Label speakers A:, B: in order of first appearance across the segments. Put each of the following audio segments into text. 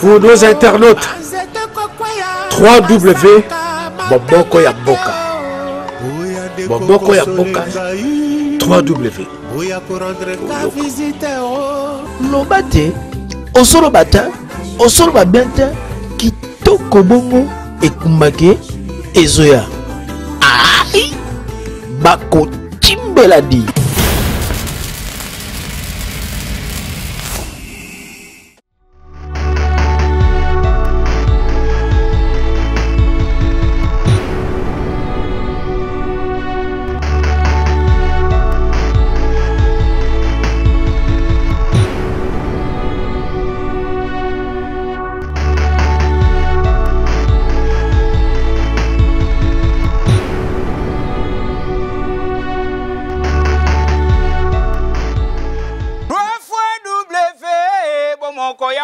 A: Pour nos internautes, 3W Boboko ya Mboka. Boboko ya Mboka 3W.
B: Lobate, osolo bata, osolo babenta, kitoko bongo, ekumake, ezoya. Ai, bako timbeladi.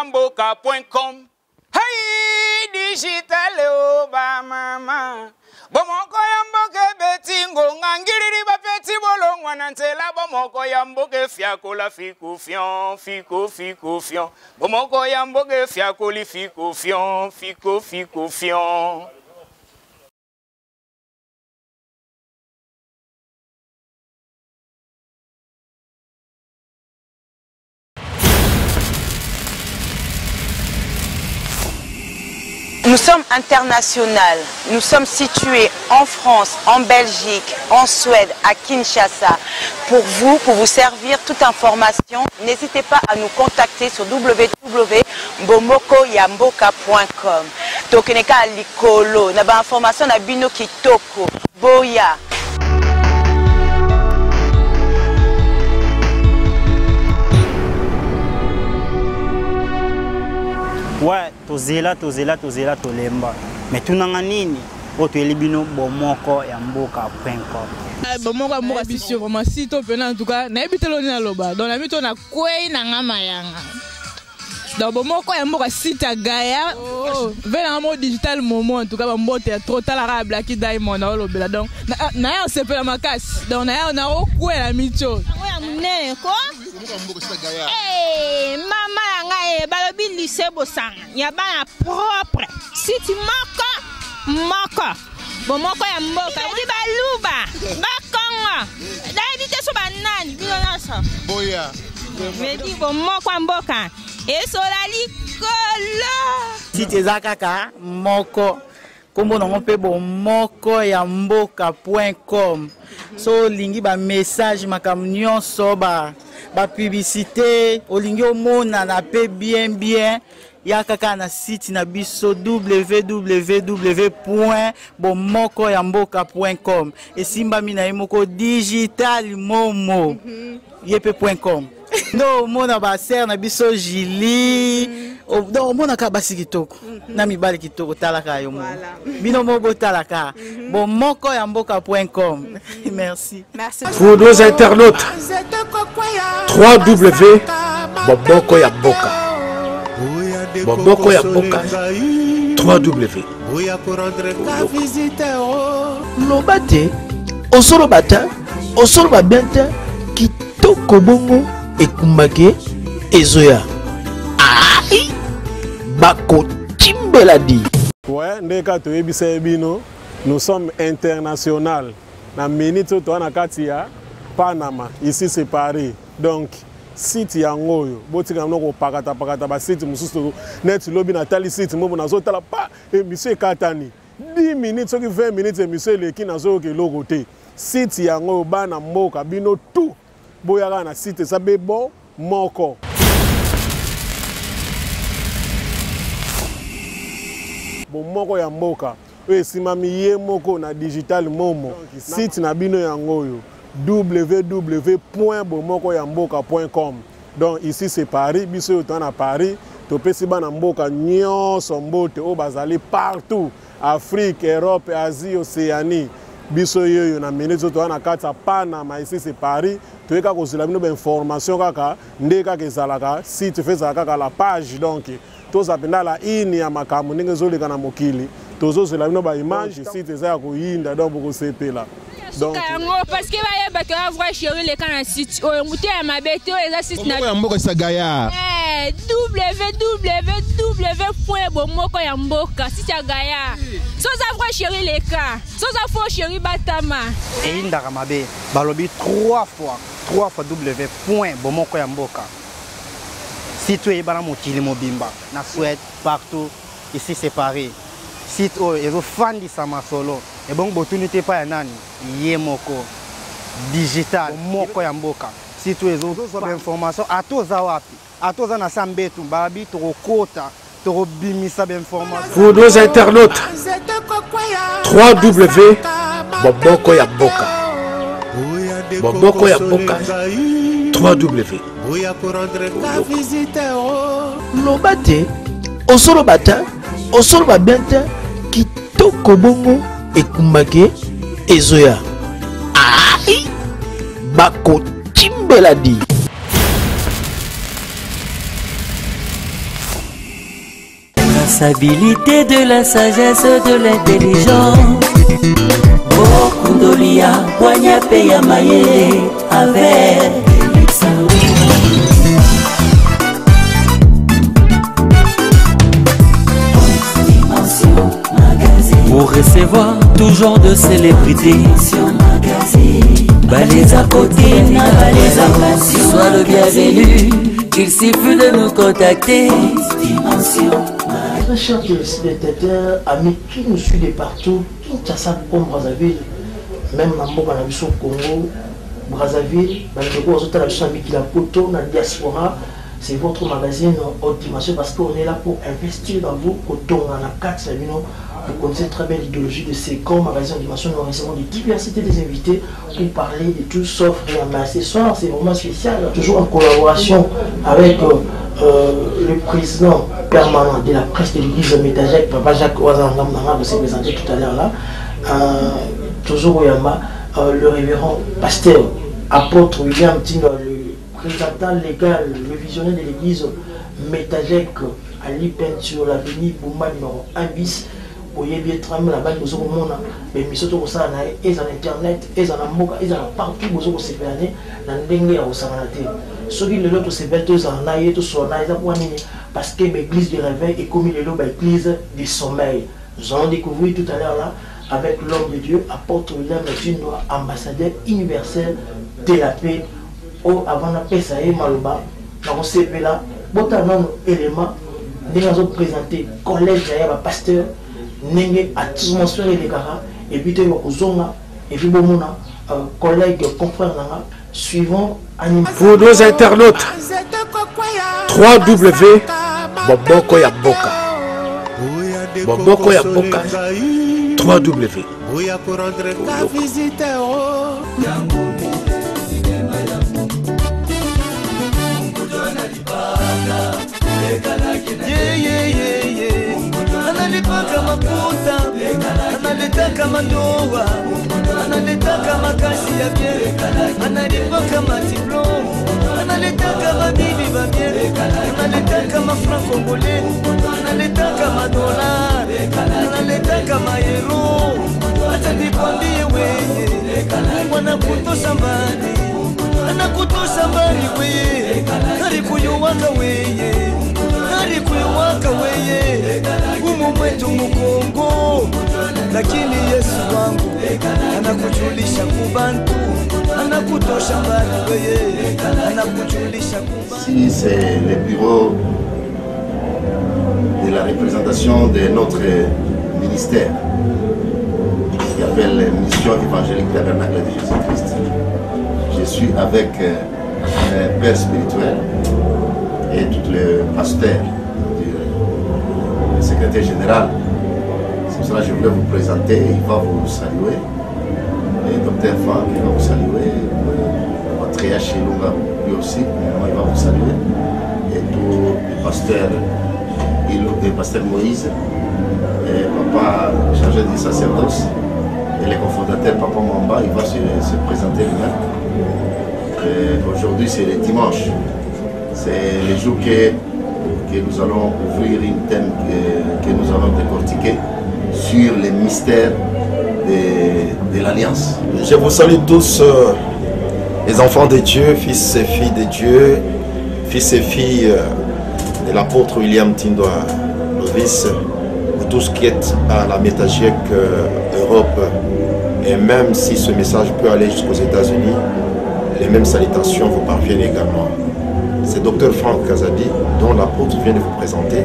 C: Mboka.com. Hey, digital Obama. Bomoko ya mboke betingo ngangiri ba peti bolongwa nantela bomoko ya mboke fiakola fiku fion fiku fiku fion. Bomoko ya mboke fiakoli fiku fion fiku fiku fion.
D: Nous sommes internationaux, nous sommes situés en France, en Belgique, en Suède, à Kinshasa. Pour vous servir toute information, n'hésitez pas à nous contacter sur www.bomokoyamboka.com. Tokeneka likolo, naba information na bino kitoko, boya.
E: Ouais, tozela tolemba. Mais tunanga nini? Oto elibino bomoko ya mboka.com.
F: Bomoko ya mboka bisio vraiment si to pena en tout cas, na ebitelo ni na loba. Donc na mito na kwei na ngama yanga. Donc bomoko ya mboka sita gaya. Vena mo digital momo en tout cas mbote ya trop talara Blacky Diamond na lobela. Donc na ya sepela makasi. Donc na ya na okwe la mito.
G: Ya mne ko? Eh, mama yanga balobi lycée bosanga. Ya bana propre. Siti moko. Bomoko ya mboka. Udi baluba. Bakonga. Daidi te so banani bino nasa.
H: Boya.
G: Medi bomoko ya mboka. Esola likolo.
E: Siti ezakaka moko. Kombo nango pe bomoko ya mboka.com. So lingi ba message makam nyonso ba publicité olingi omona na pe bien ya kaka na site na biso www.bomokoyamboka.com esimba mina yemoko digital momo yepe.com. No mona ba ser na biso Jili do mona ka basi kitoko na mibali kitoko talaka yo mo bino mobo talaka bomokoyamboka.com. Merci.
A: Pour nos internautes, 3W Boboko ya Mboka. Boboko ya Mboka 3W.
B: Lobate, osolo bata, osolo babenta, kitoko bongo, ekumake, ezoya. Ai, bako timbeladi.
H: Ouais, ndeka to ebisa ebino, nous sommes international. Na minute to na kati ya Panama, ici c'est Paris. Donc site yangoyo, botika mnoko pakata ba site mususu net lobby na tali site mo na zo tala pa monsieur katani. 10 minutes soki 20 minutes monsieur leki na zo ke logo te. Site yangoyo bana mboka bino tout. Boyaka na site sa bebo moko. Bomoko ya mboka. Simami ye moko na digital momo. Site na bino yangoyo www.bomokoyamboka.com. Donc ici c'est Paris, biso yotan à Paris, to pesi bana mboka nyonso mbote o bazali partout, Afrique, Europe, Asie, Océanie. Biso yoyo na minute to na kata Panama, ici c'est Paris. To eka ko zela bino ba information kaka ndeka ke zalaka site fait kaka la page donc to zapenda la ini ya makamu ndenge zoleka na mokili. Tozo zela bino ba image site za ko yinda donc boko sepela. Donc
G: parce que va voir chéri les canaux site o muté ya mabete o eza site na
H: mboka sagaya.
G: www.bomokoyamboka Sitiagaya. Soza vrai chéri les cas. Soza faux chéri Batama.
I: Et Indakamabe, balobi 3 fois w.bomokoyamboka. Site où il y a Mobimba, na Suède, partout, ici c'est Paris. Site où il y a fan de Samasolo. Et bon, opportunité pas nani, Yemoko, digital, Mokoyamboka. Site où il y a des informations à tous awapi, à tous na sambetu, babi to kota, to bimisa d'informations.
A: Pour nos internautes, www.bomokoyamboka. Bomokoyamboka. 3W.
B: Lobate, osolo bata, osolo babenta, kitoko bongo, ekumbake, ezoya. Aïe, bako timbeladi.
J: Traçabilité de la sagesse, de l'intelligence. Beaucoup d'olia, poigna peya mayele, avec. Pour recevoir toujours de célébrités, balais à côté, balais à passion. Sois le bienvenu, il suffit de nous contacter.
B: Très chers téléspectateurs, amis qui nous suivent de partout, Kinshasa comme Brazzaville, même dans le Congo, Brazzaville, dans la diaspora, c'est votre magazine haute dimension parce qu'on est là pour investir dans vous, autant dans la 4 vous connaissez très bien l'idéologie de ces grands magasins de dimension. Nous recevons de diversité des invités pour parler de tout sauf rien. Mais ce soir, c'est vraiment spécial, toujours en collaboration avec le président permanent de la presse de l'église Métagec, Papa Jacques Ouazangam, vous s'est présenté tout à l'heure là, toujours Oyama, le révérend pasteur, apôtre William Tino, le représentant légal, le visionnaire de l'église Métagec, à l'IPEN sur l'avenue Boumba numéro 1 bis. Vous voyez bien tram la balle vous avez mais mis surtout ça et en internet et en amour et en partout vous avez ces années dans l'anglais au santé ceux qui le lot c'est bête tous en aïe tout son aïe parce que l'église du réveil est comme le lot l'église du sommeil nous allons découvrir tout à l'heure là avec l'homme de Dieu apôtre William Tino, ambassadeur universel de la paix au avant la paix ça est maloba dans ce CP là botan non élément nous allons présenter collège d'ailleurs pasteur Nenge atmosphère et les caras et puis tu as et puis bon collègues confrères suivant
A: pour nos internautes www.bomokoyamboka 3W.
K: Analipaka mafuta, analetaka madoa, analetaka makasi ya bien, analipaka madiplome, analetaka mabibi ba bien, analetaka mafranc congolais, analetaka madola, analetaka maero, acha nikwambie wewe, wanakutosha mbali, anakutosha mbali wewe, karikuyuwaka wewe, karikuyuwaka wewe, mwetu Mkongo, lakini Yesu wangu anakujulisha kubantu, anakutosha mbali wewe, anakujulisha kubantu.
L: Si c'est le bureau de la représentation de notre ministère qui appelle Mission évangélique Tabernacle de Jésus-Christ. Je suis avec un père spirituel et tous les pasteurs, le secrétaire général. C'est pour cela que je voulais vous présenter et il va vous saluer. Et docteur Franck il va vous saluer. Votre Chilunga lui aussi, il va vous saluer. Et tous les pasteurs, le pasteur Moïse, et papa chargé du sacerdoce, et les cofondateurs Papa Mwamba, il va se présenter lui-même. Aujourd'hui c'est le dimanche. C'est le jour que nous allons ouvrir une thème que nous allons décortiquer sur les mystères de l'Alliance.
M: Je vous salue tous, les enfants de Dieu, fils et filles de Dieu, fils et filles de l'apôtre William Tindwa Lovis, pour tout ce qui est à la Métagec Europe. Et même si ce message peut aller jusqu'aux États-Unis, les mêmes salutations vous parviennent également. C'est Dr Franck Kazadi, dont l'apôtre vient de vous présenter.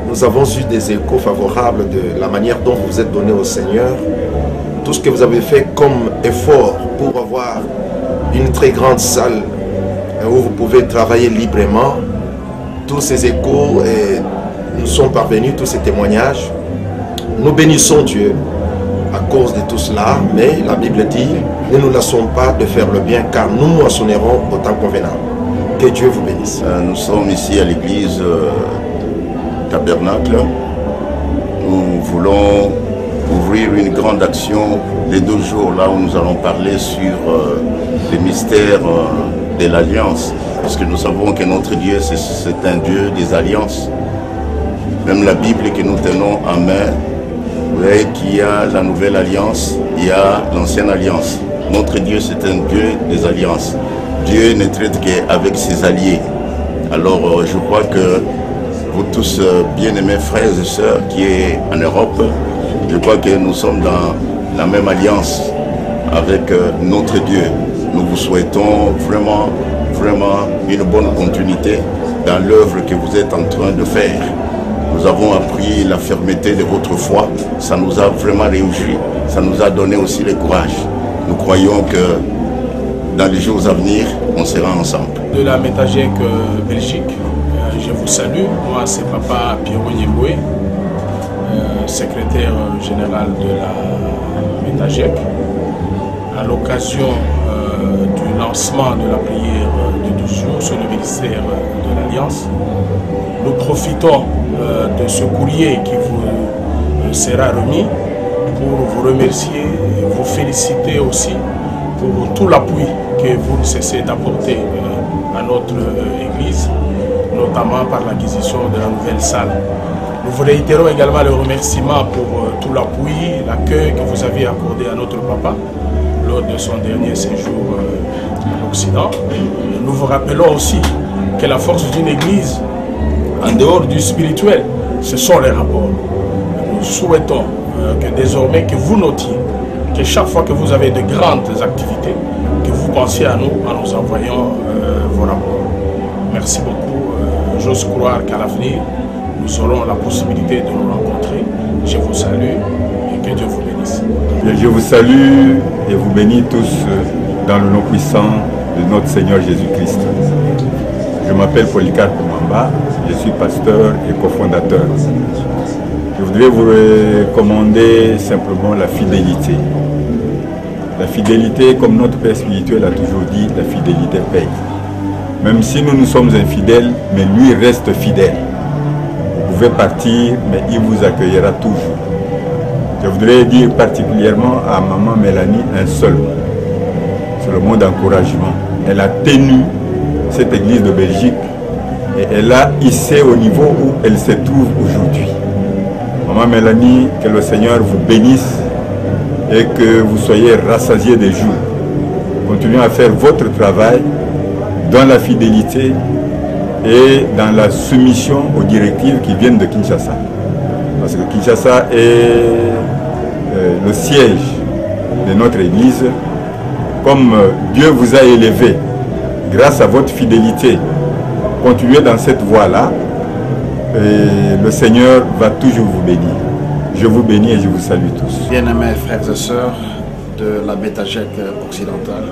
M: Nous avons eu des échos favorables de la manière dont vous êtes donné au Seigneur, tout ce que vous avez fait comme effort pour avoir une très grande salle où vous pouvez travailler librement. Tous ces échos nous sont parvenus, tous ces témoignages. Nous bénissons Dieu à cause de tout cela, mais la Bible dit, ne nous lassons pas de faire le bien, car nous moissonnerons au temps convenable. Que Dieu vous bénisse.
L: Nous sommes ici à l'église Tabernacle. Nous voulons ouvrir une grande action les 2 jours là où nous allons parler sur les mystères de l'alliance. Parce que nous savons que notre Dieu, c'est un Dieu des alliances. Même la Bible que nous tenons en main, vous voyez qu'il y a la nouvelle alliance, il y a l'ancienne alliance. Notre Dieu, c'est un Dieu des alliances. Dieu ne traite qu'avec ses alliés. Alors, je crois que vous tous, bien-aimés frères et sœurs qui est en Europe, je crois que nous sommes dans la même alliance avec notre Dieu. Nous vous souhaitons vraiment une bonne continuité dans l'œuvre que vous êtes en train de faire. Nous avons appris la fermeté de votre foi, ça nous a vraiment réjoui, ça nous a donné aussi le courage. Nous croyons que dans les jours à venir, on sera ensemble.
N: De la Métagec Belgique, je vous salue. Moi, c'est Papa Pierrot Nyeboué, secrétaire général de la Métagec. À l'occasion du lancement de la prière de 12 jours sur le ministère de l'Alliance, nous profitons de ce courrier qui vous sera remis pour vous remercier et vous féliciter aussi pour tout l'appui que vous ne cessez d'apporter à notre Église, notamment par l'acquisition de la nouvelle salle. Nous vous réitérons également le remerciement pour tout l'appui, l'accueil que vous avez accordé à notre papa lors de son dernier séjour à l'Occident. Nous vous rappelons aussi que la force d'une Église, en dehors du spirituel, ce sont les rapports. Nous souhaitons que désormais que vous notiez que chaque fois que vous avez de grandes activités, que vous pensiez à nous en nous envoyant vos rapports. Merci beaucoup. J'ose croire qu'à l'avenir, nous aurons la possibilité de nous rencontrer. Je vous salue et que Dieu vous bénisse.
O: Je vous salue et vous bénis tous dans le nom puissant de notre Seigneur Jésus-Christ. Je m'appelle Polycarpe Mamba, je suis pasteur et cofondateur. Je voudrais vous recommander simplement la fidélité. La fidélité, comme notre Père spirituel a toujours dit, la fidélité paye. Même si nous sommes infidèles, mais lui reste fidèle. Vous pouvez partir, mais il vous accueillera toujours. Je voudrais dire particulièrement à maman Mélanie un seul mot. C'est le mot d'encouragement. Elle a tenu cette église de Belgique et elle a hissé au niveau où elle se trouve aujourd'hui. Maman Mélanie, que le Seigneur vous bénisse et que vous soyez rassasiés des jours. Continuez à faire votre travail dans la fidélité et dans la soumission aux directives qui viennent de Kinshasa. Parce que Kinshasa est le siège de notre église. Comme Dieu vous a élevé grâce à votre fidélité, continuez dans cette voie-là et le Seigneur va toujours vous bénir. Je vous bénis et je vous salue tous.
P: Bien-aimés frères et sœurs de la Métagec occidentale,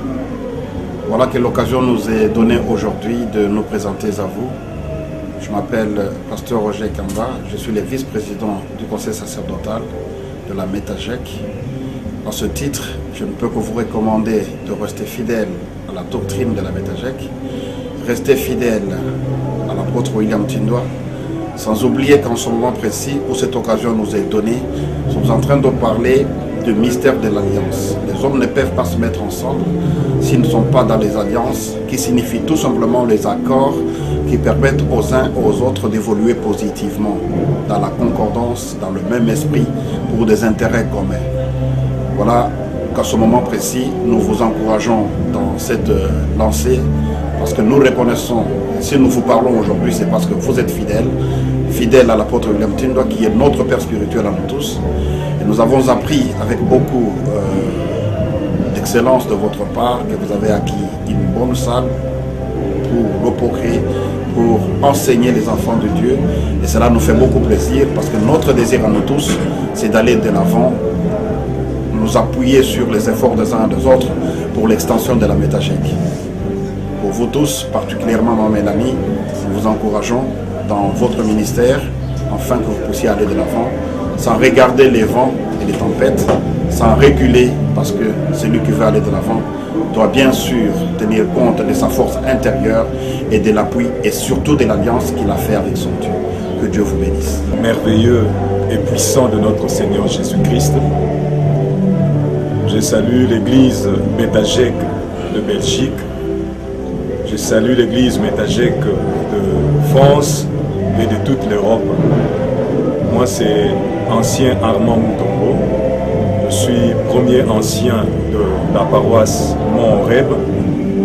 P: voilà que l'occasion nous est donnée aujourd'hui de nous présenter à vous. Je m'appelle Pasteur Roger Kamba, je suis le vice-président du conseil sacerdotal de la Métagec. À ce titre, je ne peux que vous recommander de rester fidèle à la doctrine de la Métagec, rester fidèle à l'apôtre William Tindwa, sans oublier qu'en ce moment précis, où cette occasion nous est donnée, nous sommes en train de parler du mystère de l'alliance. Les hommes ne peuvent pas se mettre ensemble s'ils ne sont pas dans les alliances, qui signifient tout simplement les accords qui permettent aux uns et aux autres d'évoluer positivement, dans la concordance, dans le même esprit, pour des intérêts communs. Voilà qu'à ce moment précis, nous vous encourageons dans cette lancée, parce que nous reconnaissons, si nous vous parlons aujourd'hui, c'est parce que vous êtes fidèles à l'apôtre William Tindwa, qui est notre Père spirituel à nous tous. Et nous avons appris avec beaucoup d'excellence de votre part que vous avez acquis une bonne salle pour l'opérer, pour enseigner les enfants de Dieu. Et cela nous fait beaucoup plaisir, parce que notre désir à nous tous, c'est d'aller de l'avant, nous appuyer sur les efforts des uns et des autres pour l'extension de la Métagec. Pour vous tous, particulièrement ma Mélanie, nous vous encourageons dans votre ministère, afin que vous puissiez aller de l'avant, sans regarder les vents et les tempêtes, sans reculer, parce que celui qui veut aller de l'avant doit bien sûr tenir compte de sa force intérieure et de l'appui et surtout de l'alliance qu'il a fait avec son Dieu. Que Dieu vous bénisse.
Q: Merveilleux et puissant de notre Seigneur Jésus-Christ, je salue l'église Métagec de Belgique, je salue l'église Métagec de France et de toute l'Europe. Moi, c'est ancien Armand Moutombo. Je suis premier ancien de la paroisse Mont-Reb,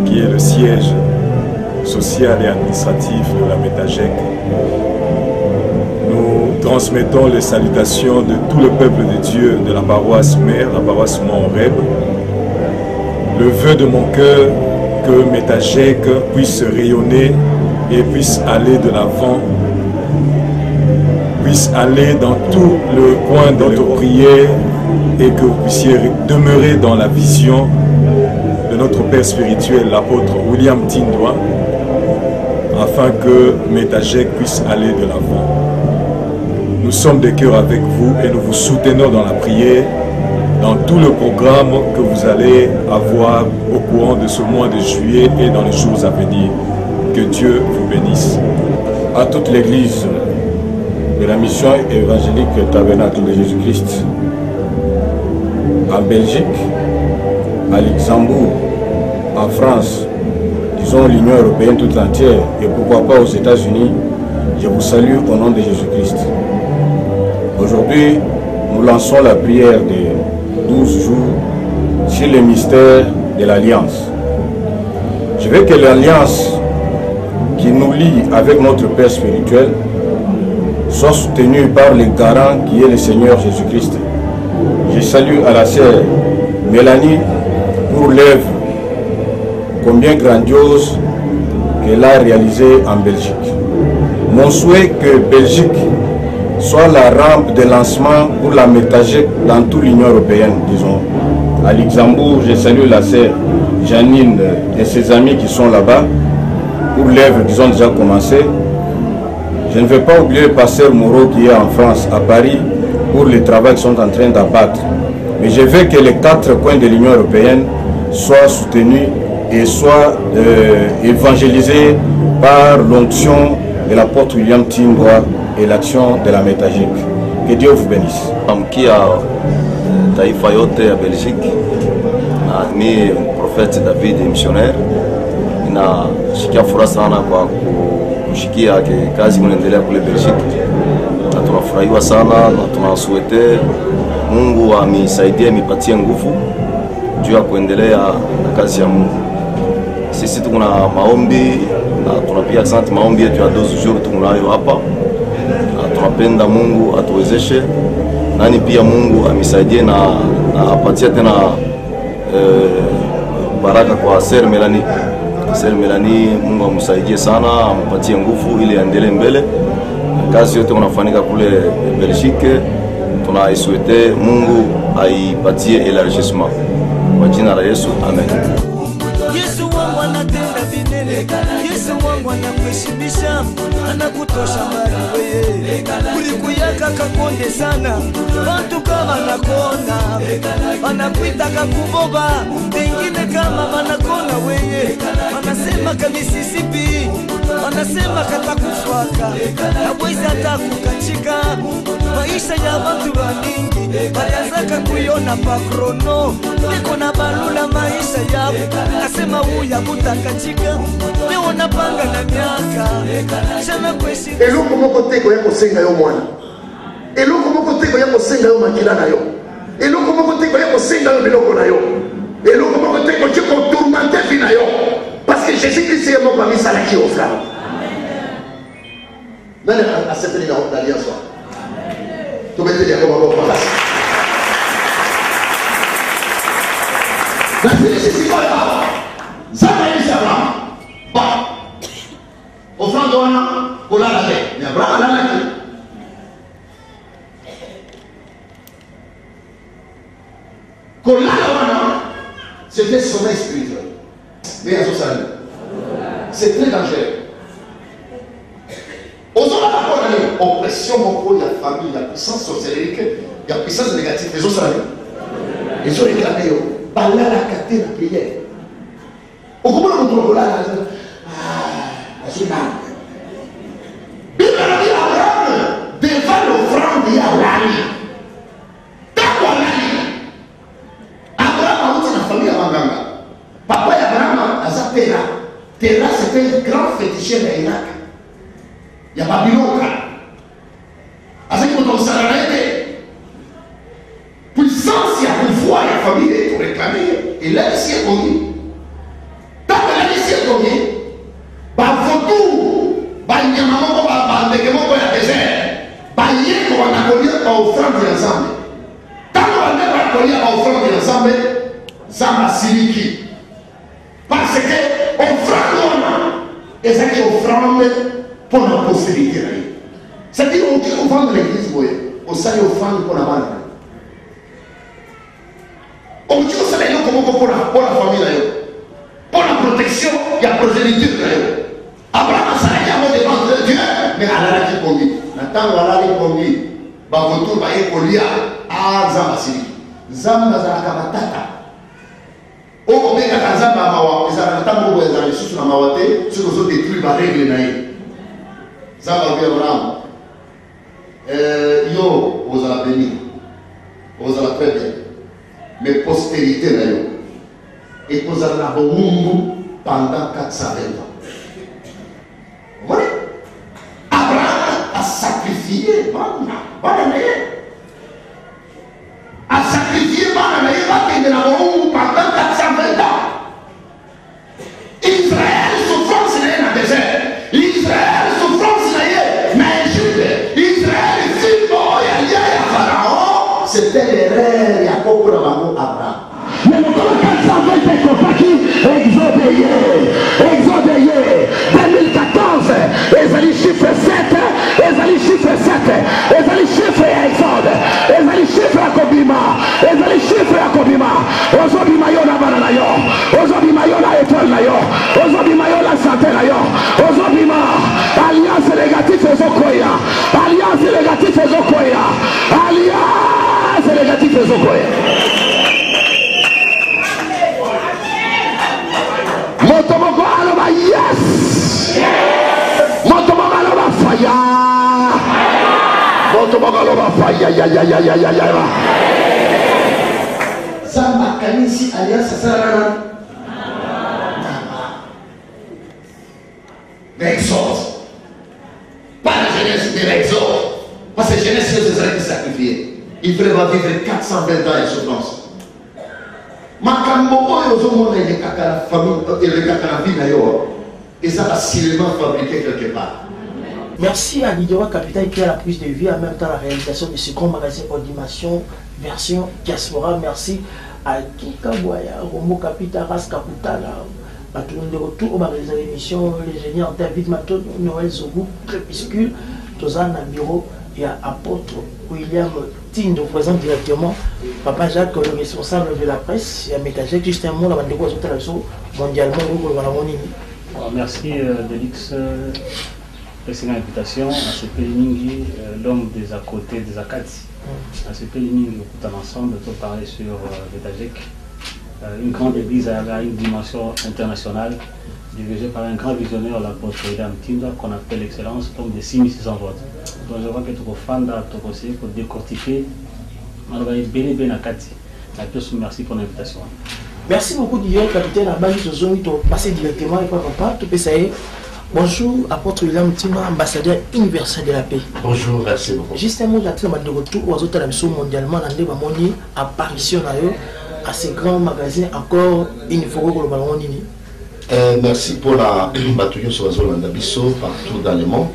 Q: qui est le siège social et administratif de la Métagec. Nous transmettons les salutations de tout le peuple de Dieu de la paroisse mère, la paroisse Mont-Reb. Le vœu de mon cœur, que Métagec puisse rayonner et puisse aller de l'avant, puisse aller dans tout le coin de notre prière et que vous puissiez demeurer dans la vision de notre Père spirituel, l'apôtre William Tindwa, afin que Métagec puisse aller de l'avant. Nous sommes de cœur avec vous et nous vous soutenons dans la prière, dans tout le programme que vous allez avoir au courant de ce mois de juillet et dans les jours à venir. Que Dieu vous bénisse.
R: À toute l'église de la mission évangélique Tabernacle de Jésus-Christ, en Belgique, à Luxembourg, en France, disons l'Union européenne tout entière et pourquoi pas aux États-Unis, je vous salue au nom de Jésus-Christ. Aujourd'hui, nous lançons la prière de 12 jours sur le mystère de l'Alliance. Je veux que l'Alliance qui nous lie avec notre Père spirituel soit soutenue par le garant qui est le Seigneur Jésus-Christ. Je salue à la sœur Mélanie pour l'œuvre combien grandiose qu'elle a réalisée en Belgique. Mon souhait que Belgique soit la rampe de lancement pour la Métagec dans toute l'Union européenne, disons. À Luxembourg, je salue la sœur Janine et ses amis qui sont là-bas pour l'œuvre qu'ils ont déjà commencé. Je ne vais pas oublier le pasteur Moreau qui est en France, à Paris, pour le travail qu'ils sont en train d'abattre. Mais je veux que les 4 coins de l'Union européenne soient soutenus et soient évangélisés par l'onction de l'apôtre William Tindwa et l'action de la Métagec. Que Dieu vous bénisse.
S: Amkia taifa yote ya Belgique, ni prophète David missionnaire, ninashikia furaha sana kwa kushikia kazi mnaendelea kule Belgique, na tunafurahiwa sana na tunasuete Mungu amisaidie, mipatie nguvu juu ya kuendelea na kazi ya Mungu. Sisi tuko na maombi na tunapiga asante maombi yetu ya 12 jours tunayo hapa. Tunapenda Mungu atuwezeshe nani pia Mungu amisaidie na apatie tena baraka kwa Sir Melanie. Sir Melanie, Mungu amsaidie sana, ampatie nguvu ili aendelee mbele. Kazi yote unafanyika kule Belgique, tunaisuete Mungu aipatie élargissement. Kwa jina la Yesu, amen.
K: Yesu wangu anatenda vinene, Yesu wangu anakuheshimisha, anakutosha mbali wewe. Ulikuyaka kakonde sana, watu kama nakona, wanakuita kakuboba, pengine kama wanakona wewe. Wanasema ka Mississippi, wanasema katakufaka, hawezi hata kukachika. Maisha ya watu waningi, walianzaka kuiona pakrono, niko na balula maisha yao. Nasema huya kutakachika, leo napanga na miaka. Chana kweshi
T: eloko moko teko ya kosenga yo mwana, eloko moko teko ya kosenga yo makila na yo, eloko moko teko ya kosenga dans le biloko na yo. Et le moment où tu es tourmenté finalement. Parce que Jésus-Christ est mon ami salaki au frère. Même à cette alliance. Tu peux te dire comment on va passer. La Félicie, c'est quoi là? Zamaïs Abraham. Bon. Offrande wana, pour la laver. Mais Abraham a la laver. C'était sommeil spirituel. Mais à ce salut. C'est très dangereux. Aux autres, la oppression, il y a famille, il y a puissance sorcellerie, il y a puissance négative. Les autres, ils ont réclamé. Par là, la cathédrale, la prière. Au comment on trouve là, la journée. Bible a dit Abraham, devant l'offrande, il y a l'ami. D'accord, l'ami. Abraham a dit la famille à Manganga. Papa et Abraham a dit Terra. Terra, c'était un grand féticheur d'Irak. Il y a Babylone. À ce que vous avez puissance, il y a pouvoir, il y a famille, il faut réclamer. Et là, ici est connu. Tant que là, ici est connu, bah, faut tout. Bah, il y a un moment, bah, il y a un désert. Bah, il y a un collier à offrande ensemble. Tant qu'on a un collier à offrande ensemble, ça m'a siliki. Parce que offrande, et c'est que offrande pour la postérité. C'est-à-dire, on dit offrande de l'église, on s'est offrande pour la malle. On dit que c'est pour la famille, pour la protection et la progéniture. Abraham a dit devant Dieu, mais à la qui conduit. Nathan va la conduire. Va retour, va y coller à Zambasili. Zamba za kabatata. Oh, mais quand Zamba mawa, ils ont tant de choses sur la mawate, sur les autres détruits, va régler naïe. Zamba vient Abraham. Yo, vous allez béni. Vous allez très bien. Mais postérité là, et vous allez avoir pendant 420 ans. Oui. Abraham a sacrifié, a sacrifié pendant 420 ans. Israël souffrance dans le désert. Israël souffrance mais Jude. Israël ici, il y a Pharaon. C'était l'erreur, il y a beaucoup de Abraham. Mais le 420 est compagnie, exodé, 2014, les chiffres 7, les chiffres 7, les chiffres exode, les chiffres à Kobima, les chiffres à Kobima, aujourd'hui Mayona Bananayo, aujourd'hui Mayona étoile Nayo, aujourd'hui Mayona santé Nayo, aujourd'hui alliance négative aux Okoya, alliance négative aux Okoya, alliance négative aux Okoya. Motomoko aloba yes. Motomoko aloba fire. Motomoko aloba fire. Ya. Zamba kanisi alianza sana. L'exode. Pas la jeunesse de l'exode. Parce que la jeunesse c'est ça qui sacrifié. Il faudrait vivre 420 ans de souffrance. Makambo oyo ozomona elekaka la famille elekaka la vie d'ailleurs et ça va sciemment fabriqué quelque part. Merci à Didier Capitaine qui a la prise de vie en même temps la réalisation de ce grand magazine Audition version Diaspora. Merci à Kika Boya, Romo Capita, Ras Kaputala, à tout le monde de retour au réaliser l'émission, l'ingénieur David Maton, Noël Zogou, Crépuscule, Tozan à bureau et à apôtre William Tindo présente directement Papa Jacques, le responsable de la presse, et à Métagec, juste un mot, la bande de quoi mondialement,
U: merci Delix pour cette invitation à ce Péliningi, l'homme des à côté des Akati. À ce Péliningi, tout en ensemble, de parler sur Métagec, une grande église à une dimension internationale, dirigée par un grand visionnaire, l'apôtre William Tindo, qu'on appelle l'excellence, l'homme des 6600 votes. Donc je vois que tu as fait pour décortiquer. Merci pour l'invitation.
B: Merci beaucoup, Didier, capitaine. Passer directement avec papa. Bonjour, apôtre William Tindo, ambassadeur universel de la paix.
T: Bonjour, merci beaucoup.
B: Juste un mot de retour aux autres mondialement, dans les apparitions à ces grands magasins encore il faut que le ballon nini.
L: Merci pour la bataille sur la zone d'Abisso partout dans le monde.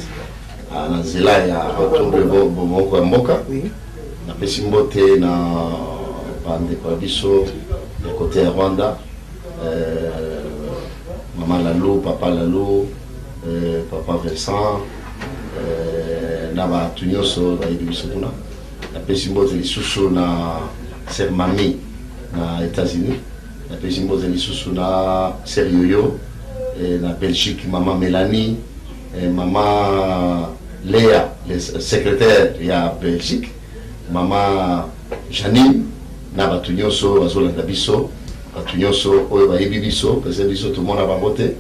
L: Na nzela ya retour bomoko ya mboka. Na pesi mbote na bande kwa biso ya côté ya Rwanda. Maman Lalo, papa Lalo, papa Vincent, na ba tunyoso ba ibiso kuna. Na pesi mbote lisusu na Sœur Mami na États-Unis. Na pesi mbote lisusu na Sœur Yoyo na Belgique, maman Mélanie, maman Léa, le secrétaire ya Belgique, maman Janine, na batunyoso bazolanda biso, batunyoso oyo bayebi biso, parce que biso tout le monde a bangote,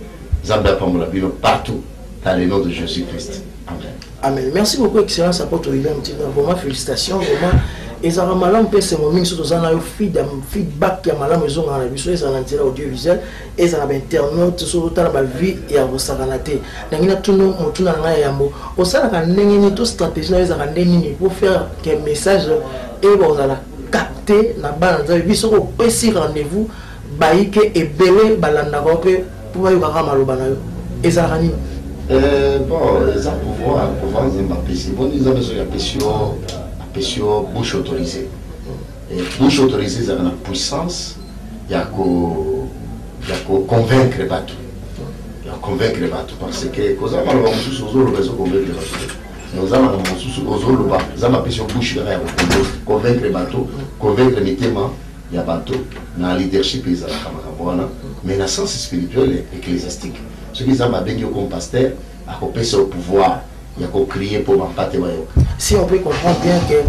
L: Zambia pambola bino partout dans le nom de Jésus-Christ. Amen.
B: Amen. Merci beaucoup, Excellence Apôtre William Tina. Vraiment, félicitations. Vraiment, et ça va mal, c'est mon mix, surtout dans le feedback qui a mal, ils ont un avis, ils ont un intérêt audiovisuel, et ça a un internaute, surtout dans la vie et à vos saranate. Nous avons tout le monde, tout le monde, au sein de la stratégie, ils ont un pour faire un message et vous allez capter la balance. Ils ont un petit rendez-vous, baïke et belé, balanda, pour voir le banayo. Et ça a
L: bon, les pouvoir, ils ont besoin de bouche autorisée. Et bouche autorisée, ça a une puissance, il y a qu'à convaincre les bateaux. Il y a convaincre les bateaux parce que quand on a convaincre les bateaux. Nous avons bouche convaincre les bateaux, convaincre les témoins, il y a bateau, dans le leadership, mais dans le sens spirituel et ecclésiastique. Ce qui ont bien comme pasteur, à passer au pouvoir, il y a qu'à crier pour m'empater.
B: Si on peut comprendre bien que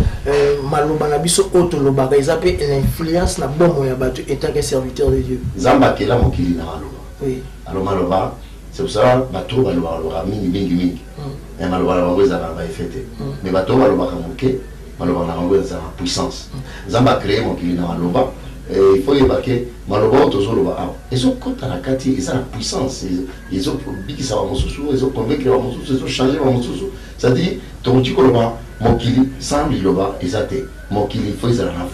B: Maloba Nabiso Otoloba, ils appellent l'influence na bon moyen battu étant qu'un serviteur de Dieu.
L: Zamba qui est là, mon kili na Maloba. Oui. Alors Maloba, c'est pour ça bateau Maloba mingi. Et Maloba va fêter. Mais bateau Maloba kamuke, Maloba na puissance. Zamba créé mon kili na Maloba. Il faut évacuer Maloba Otozoloba. Ils ont compte à la quartier, ils ont la puissance. Ils ont dit que ça va mon sous, ils ont convaincu que mon sous, ils ont changé mon sous. C'est-à-dire, ton petit Koloba, mon kili, sans l'Iloba, ils ont été. Mon kili, il faut qu'ils aient la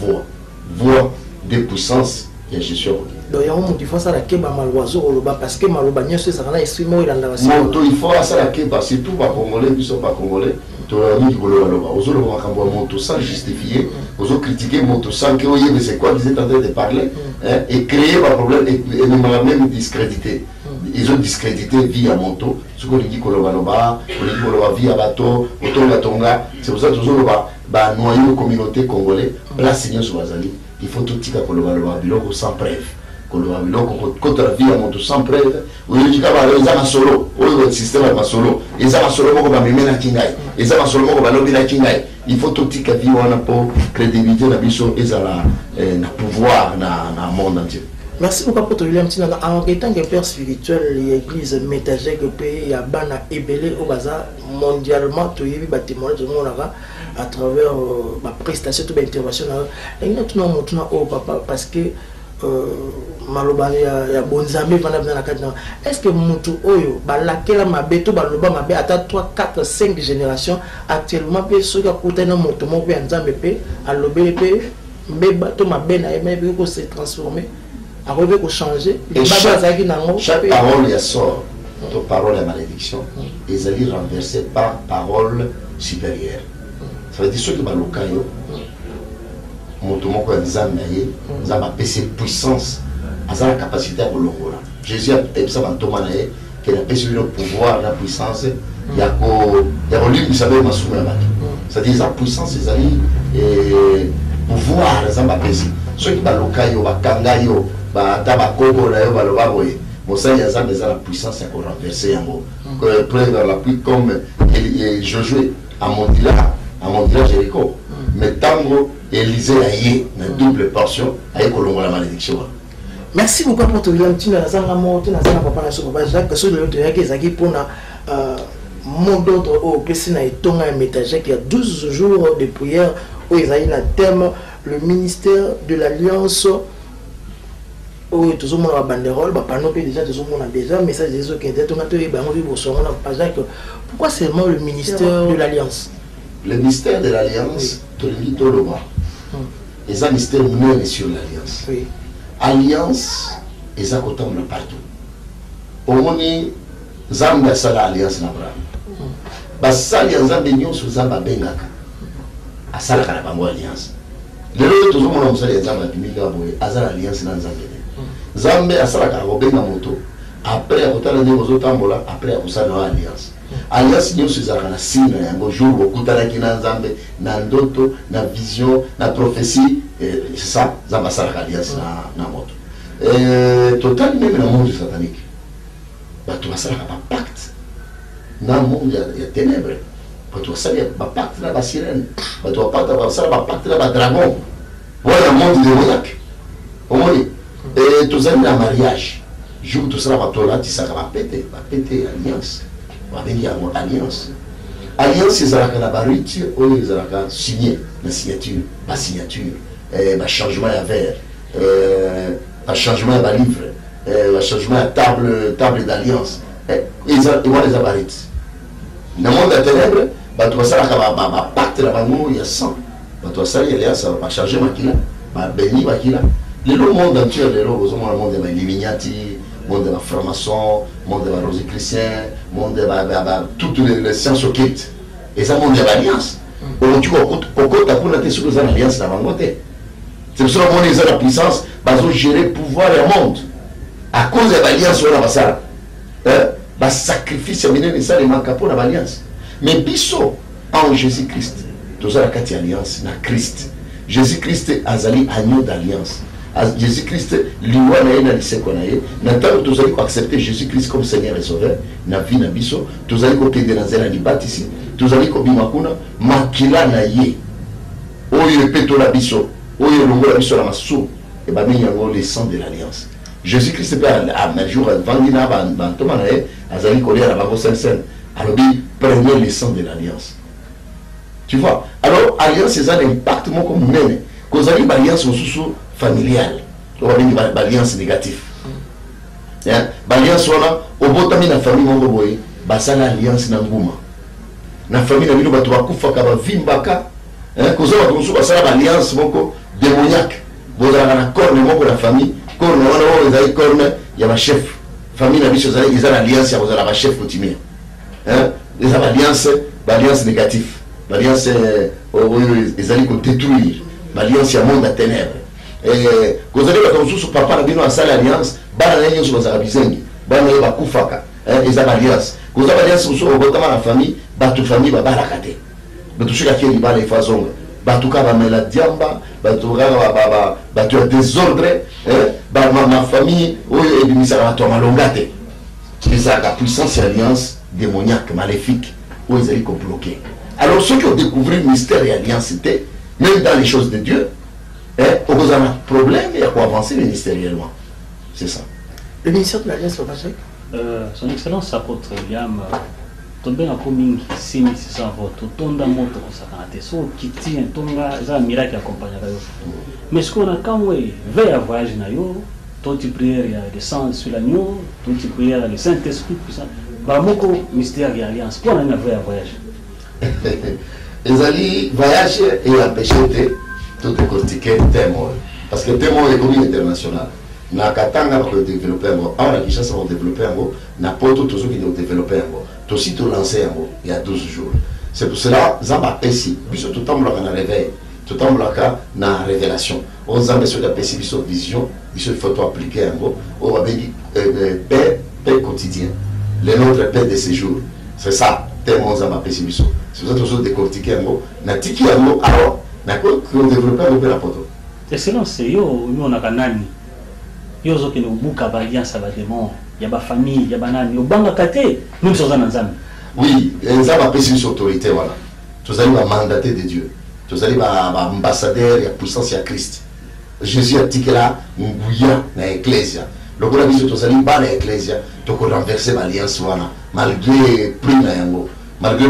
L: voix de puissance. Et je suis ok.
B: Donc, il y a un monde qui fait ça la keba Maloiseau Oloba parce que Maloba n'y a pas ça, il faut il
L: faut ça la keba, surtout pas congolais, puis sont pas congolais. Sans justifier, aux critiquer sans que vous c'est quoi qu'ils étaient en train de parler et créer un problème et même discréditer. Ils ont discrédité via Monto, ce qu'on dit Kolobaloba, via Bato, Otonga, c'est pour ça que toujours noyer la communauté congolaise, place sur Bazali, il faut tout dire Kolobaloba, sans preuve. Contre la vie à mon sans preuve, ils ont solo, le système est solo, ils ont solo comme Mimena Kingai, ils ont solo comme Lobina Kingai. Il faut tout dire que on a pour crédibilité la mission et la pouvoir dans le monde entier.
B: Merci beaucoup pour William Tina. En étant que père spirituel, l'église métagère que pays y a bana ebelé au bazar mondialement, tout y est bâtiment tout le monde à travers ma prestation, toute intervention. Et nous tout le monde au papa parce que Maloba ya bonzambe vana na kadina. Est-ce que mutu oyo balakela mabeto baloba mabe ata 3 4 5 générations actuellement pe soka kutana moto mo pe nzambe pe alobele pe mbeba to mabe na eme pe ko se transformer arriver ko changer
L: et chaque parole ya sort to parole ya malédiction ils allaient renverser par parole supérieure. Ça veut dire ceux qui balokayo motomoko ya nzambe na ye nzambe apesi puissance aza na capacité ya kolongola. Jésus ayebisa bantoma na ye ke apesi bino pouvoir na puissance ya kolimbisa mpe masumu ya bato. C'est-à-dire eza puissance ezali pouvoir nzambe apesi soki baloka yo bakanga yo ata bakoko na yo baloba boye mosali ya nzambe eza na puissance ya korenverse yango. Prendre l'appui comme Josué amondila Jéricho. Mais tango Élisée a eu une double portion avec la malédiction.
B: Merci beaucoup pour tout le monde. Tu as papa Jacques, sur le Zaki pour mon d'autres au Pessina et Tonga et Métagé qui a 12 jours de prière où ils ont un thème le ministère de l'Alliance. Où tout le monde a banderole, déjà tout le monde a déjà message des autres qui étaient pourquoi seulement le ministère de l'Alliance?
L: Le ministère de l'Alliance,
T: eza mystère monene sur l'alliance. Oui. Alliance eza kotambola partout. Omoni Nzambe asala alliance na Abraham. Basali ya Nzambe nyonso Nzambe abengaka. Asalaka na bango alliance. Lelo tozomona mosali ya Nzambe akimika boye azala alliance na Nzambe. Nzambe asalaka kobenga moto. Après akotala ndenge ozotambola, après akosala alliance. Alliance nyonso ezalaka na signe na yango jour bokutanaki na Nzambe na ndoto na vision na prophétie, c'est ça Nzambe asalaka alliance na moto. Total même na monde satanique. Bato basalaka ba pacte na monde ya ténèbres. Bato basala ba pacte na ba sirène. Bato basala ba pacte na ba dragon. Voilà monde démoniaque. Omoni. Et tozali na mariage. Jour tout ça va tola tisaka ba pété alliance. Va venir alliance. Alliance ezalaka na ba rite oyo ezalaka signé na signature, ba signature, ba changement ya verre, ba changement ya ba livre, ba changement ya table d'alliance. Ils vont les abarites. Dans le monde des ténèbres, bato basalaka ba pacte na bango ya sang. Bato basali alliance ba changer makila, ba béni makila. Le monde entier, le monde des Illuminati, le monde des francs-maçons, le monde des rosicruciens, le monde de toutes les sciences occultes. Et ça, le monde de l'alliance. Aujourd'hui, pourquoi tu as pour sur les alliances dans le monde? C'est pour ça que les la puissance, ils ont géré le pouvoir et le monde. À cause de l'alliance, on a ça. Le sacrifice, ça, les manques pour l'alliance. Mais biso, en Jésus-Christ, tous la carte alliance, na Christ. Jésus-Christ a zali agneau d'alliance. Jésus-Christ, liwa na ye na liseko na ye, na ntango tozali accepter Jésus-Christ comme Seigneur et Sauveur, na vie na biso, tozali kokende na nzela libatisi, tozali kobima kuna makila na ye, oyo epetola biso, oyo elongola biso na masumu, et babengi yango le sang de l'alliance. Jésus-Christ pe un jour avandi na bantoma na ye, azali kolia na bango sen alobi prenez le sang de l'alliance. Tu vois? Alors, alliance c'est un impact moko munene. Kozali ba alliance mosusu familiale, ba alliance négative. Ba alliance wana obotami na famille moko boye, basala alliance na nguma. Na famille na bino bato bakufaka bavimbaka, kozala bato mosusu basala ba alliance moko démoniaque. Bozala na corne moko na famille, corne wana oyo ezali corne ya ba chef. Famille na biso ezali ezala alliance ya bozala ba chef coutumier. Eza ba alliance négative. Ba alliance oyo ezali ko détruire. L'alliance ya monde à ténèbres. Et quand vous avez la papa na bino à sala alliance, bana na nyonso bazaka bizengi, bana ba kufaka, eza alliance. Quand vous avez alliance sur botama la famille, batu famille ba bala kate. Batu shika keli bala ifazonga. Batu ka ba mela diamba, batu ka batu ya désordre, ma famille oyo ebimisa ba to malongate. Eza la puissance alliance démoniaque, maléfique, où ils allaient bloquer. Alors ceux qui ont découvert le mystère et alliance, même dans les choses de Dieu, on a un problème et à quoi avancer ministériellement. C'est ça.
B: Le ministère de l'Alliance Sauvagée,
U: Son Excellence apôtre William, tombé na coming simi c'est ça votre tonda moto konsakanate so kiti ntonga za miracle accompagner yo. Mais ce qu'on a quand ouais veille à voyage na yo, toute prière il y a descendre sur l'agneau, toute prière le Saint-Esprit puissant. Ba moko mystère et alliance pour na veille à voyage.
T: Ezali voyage et empêcher tout décortiquer témoin parce que témoin est commun international. Na Katanga pour développer un mot, en Kinshasa pour développer un mot, na Porto toujours qui doit développer un mot. Tout aussi tout lancé un mot il y a 12 jours. C'est pour cela Zamba Pessi, biso tout temps na réveil, tout temps na révélation. On Zamba sur la Pessi biso vision, biso photo appliquer un mot, on va dire paix quotidien. Les nôtres paix de ces jours. C'est ça, témoin Zamba Pessi biso. C'est pour ça toujours décortiquer un mot, na tiki un mot alors na quoi qu'on développe un peu la photo.
U: Excellence yo nous on a kanani. Yo zo kene buka ba alliance ba démon, ya ba famille, ya banani, yo banga kate, même sur Nzambe.
T: Oui, Nzambe a pris une autorité voilà. Tous allez ba mandaté de Dieu. Tous allez ba ambassadeur ya puissance ya Christ. Jésus a dit que là nguya na ecclesia. Le gros biso tous allez ba na ecclesia, to ko renverser l'alliance wana malgré prix na yango. Malgré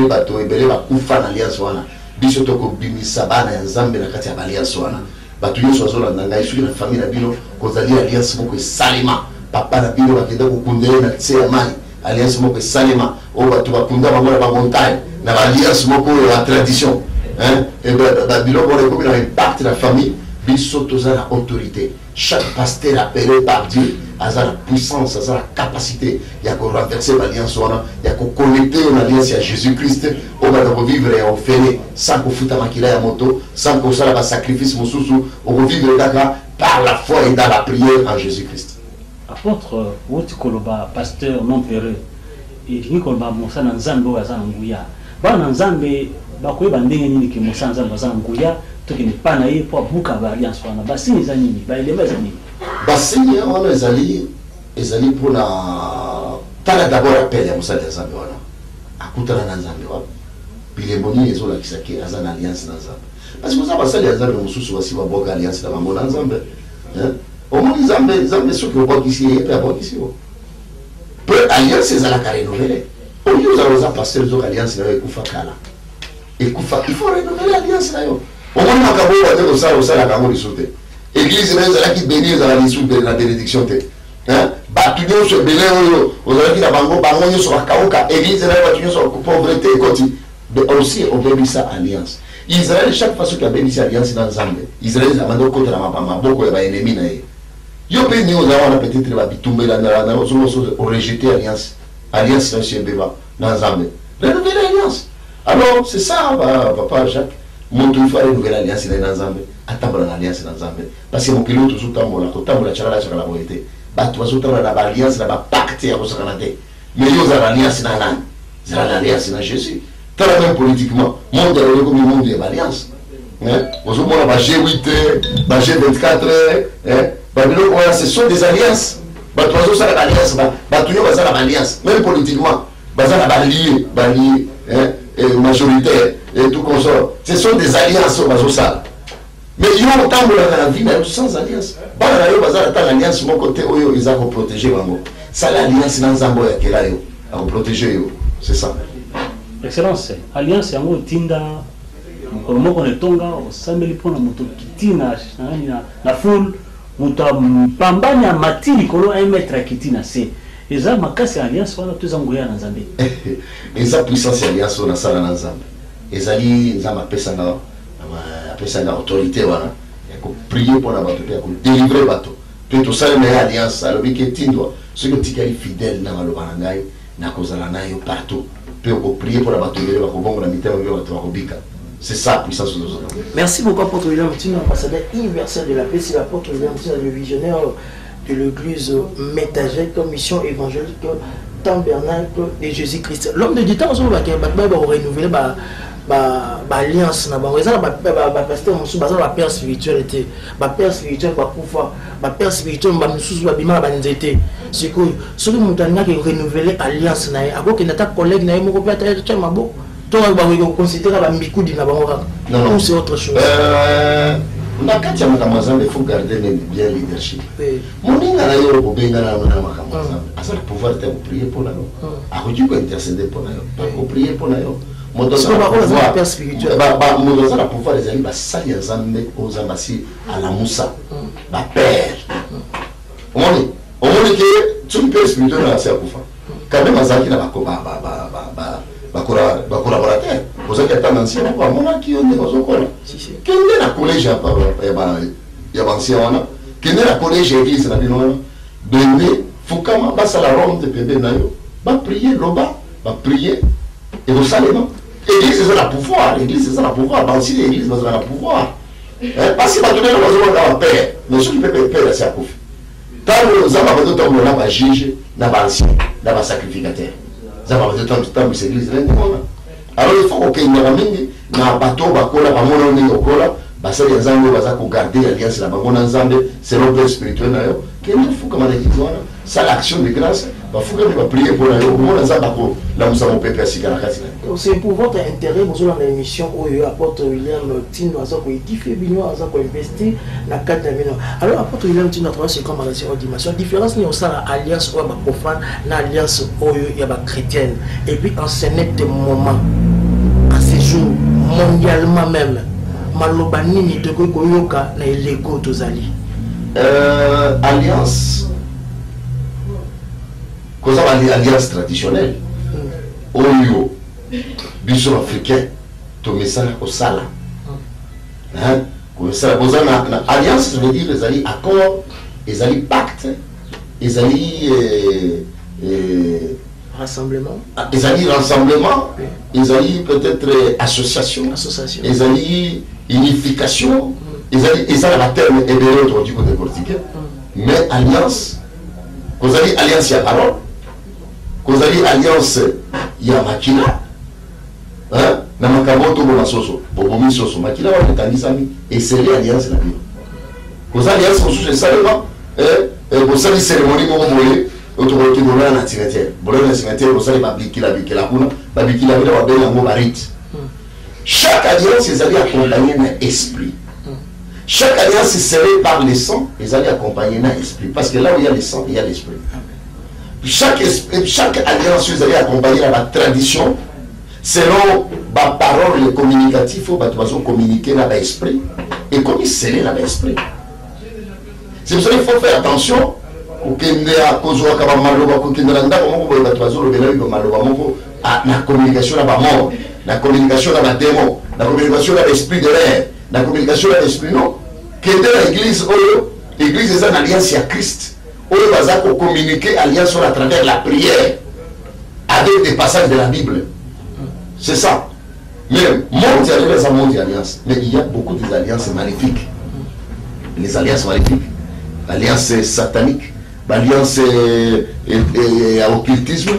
T: bato ebele ba kufa na alliance wana. Biso to ko bimisa bana ya Nzambe na kati ya alliance wana. Batu yoso azola nanga isu na famille na bino kozali alliance moko salima papa na bino bakenda kokundela na tse ya mali alliance moko salima o batu bakunda bango na montagne na alliance moko ya tradition et biloko on est comme un impact la famille biso toza la autorité chaque pasteur appelé par Dieu a la puissance a la capacité il y a qu'on renverser l'alliance il y a qu'on connecter une alliance à Jésus-Christ on va vivre et on fait sans qu'on foute makila ya moto sans qu'on soit la sacrifice mususu on va vivre par la foi et dans la prière en Jésus-Christ.
U: Apôtre woti koloba pasteur non péreux et koloba mosa na nzambe wa za nguya bana nzambe bakoyeba ndenge nini ke mosa nzambe za nguya toki ni pana ye po buka ba alliance wana basini za nini ba elema za nini
T: basini wana ezali pona tala d'abord appel ya mosa nzambe wana akutana na nzambe wana bilemboni ezola kisaki azana alliance na nzambe parce que ça va ça les nzambe mususu wasi ba boka alliance na bango na nzambe omoni nzambe soki obwakisi ye pe abwakisi yo pe alliance ezalaka renouvelé oyo ozaloza pasteur ezoka alliance na yo ekufa kala ekufa il faut renouveler alliance na yo omoni makambo oyo bate kosala osalaka yango lisu te église na yo ezalaki béni ezala lisu na bénédiction te bato nyonso ebele oyo ozalaki na bango nyonso bakauka église na yo bato nyonso pauvreté ekoti aussi obebisa alliance Israël chaque fois soki abebisi alliance na nzambe Israël amanda okotela maboko ya baennemi na ye yo mpe ni oza wana peut-être babitumbela na ozomoso orejeté alliance na yo ebeba na nzambe renouveler alliance alors c'est ça papa Jacques moto il faut renouveler alliance na nzambe atambola na alliance na nzambe parce que mokili oyo tozotambola kotambola chakala boye te bato bazotambola na baalliance na bapacte ya kosakana te mais yo ozala na alliance na nani ezala na alliance na Jésus tala même politiquement monde ya lelo komi monde ya baalliance ozomona ba G8 ba G24 babiloko wana ce sont des alliances bato bazosala baalliance bato nyo baza na baalliance même politiquement baza na ballié majoritaire et tout consort ce sont des alliances oyo bazosala mais yo otambolaka na vie na yo sans alliance bana na yo baza na tanga alliance moko te oyo eza koprotege bango sala alliance na nzambe oyo akela yo akoprotege yo c'est ça.
U: Excellence, alliance yango tinda mokolo moko netonga osambeli mpona moto kitina na foule moto pambani ya mati likolo 1 mètre ya kitina se eza makasi ya alliance wana toza ngoya na nzambe
T: eza puissance ya alliance wana sala na nzambe ezali nzambe apesanga autorité wana ya koprier mpona bato mpe ya kodélivre bato mpe tosalema ya alliance alobi ke tindwa soki otikali fidèle na maloba na ngai nakozala na yo partout peut prier pour la bataille de la. C'est ça la puissance de nos hommes.
B: Merci beaucoup apôtre William Tino, ambassadeur universel de la paix. C'est l'apôtre William Tino, le visionnaire de l'église Métagèque, mission évangélique tabernacle de Jésus-Christ. L'homme de temps, on va renouveler l'alliance na bango ezala ba pasteur musu bazala ba père spiritualité ba père spirituel ba kufa ba père spirituel ba mususu ba bima ba nzete sikoyo soki mutu alingaki renouveler alliance na ye akokenda ta collègue na ye moko pe ata mabo to ba considérer ba mbikudi na bango kaka non c'est autre chose
T: na kati ya makambo nzambe il faut garder bien leadership moninga na yo obenga na makambo nzambe asala pouvoir te prier pour na yo akoki ko intercéder pour na yo ko prier pour na yo moto la père spirituel moto la pouvoir les amis basali ya nzambe ozamba si ala musa ba père omoni ke tu père spirituel na sia kufa quand même azaki na ba collaborateur ozaki ata ancien ba mona ki on ozokola kende na collège ya ancien wana kende na collège église na bino wana bende fukama basala ronde pembe na yo ba prier loba ba prier et vous savez non l'église c'est la pouvoir l'église c'est la pouvoir dans si l'église c'est la pouvoir parce que ba donner la paix mais ceux qui peuvent paix c'est à kofi tant nous avons besoin de la juge na ba ancien na ba sacrificateur zaba besoin de temps cette église alors il faut que na mingi na bato bakola ba mona ni okola basali nzambe baza ko garder alliance na bango na nzambe c'est l'ordre spirituel na yo kende fuka mana kizwana ça l'action de grâce ba fuka ba prier pour la yo mona nzambe ko la musamo pepe sikala kati na
B: c'est pour votre intérêt vous dans l'émission oyo apôtre William Tino aza ko édifier bino aza ko investir na kati na bino alors apôtre William Tino travaille c'est comme relation aux dimensions différence ni au ça alliance oyo ba profane na alliance oyo ya ba chrétienne et puis en ce net moment à ces jours mondialement même maloba nini toko koyoka na eleko tozali
T: alliance cause alliance traditionnelle oyo biso africain
L: tomesala kosala kosala boza na alliance, ça veut dire ezali accord, ezali pacte, ezali
B: rassemblement,
L: ezali peut-être association, ezali unification, ezali la terme hébreu aujourd'hui côté portugais, mais alliance, kozali alliance ya parole, kozali alliance ya makila, na makambo to bona soso, bobomi soso makila wa etangisami eseli alliance na bio. Kozali alliance soso salema kozali cérémonie mo moye autoroki dona na cimetière. Bolona na cimetière kozali babikila kuna, babikila bila wa bela ngo barite. Chaque alliance est accompagnée d'un esprit. Chaque alliance est scellée par le sang, ils allaient accompagner d'un esprit. Parce que là où il y a le sang, il y a l'esprit. Chaque alliance est allée accompagner la tradition, selon la parole communicative, il faut communiquer dans l'esprit. Et comme il scellait dans l'esprit. C'est pour ça qu'il faut faire attention. La communication à mort, la communication à démon, la communication à l'esprit de l'air, la communication à l'esprit non. Que de l'église, l'église est en alliance à Christ. On va communiquer alliance à travers la prière avec des passages de la Bible. C'est ça. Mais monde alliance. Mais il y a beaucoup d'alliances maléfiques. Les alliances maléfiques, l'alliance satanique, l'alliance à occultisme,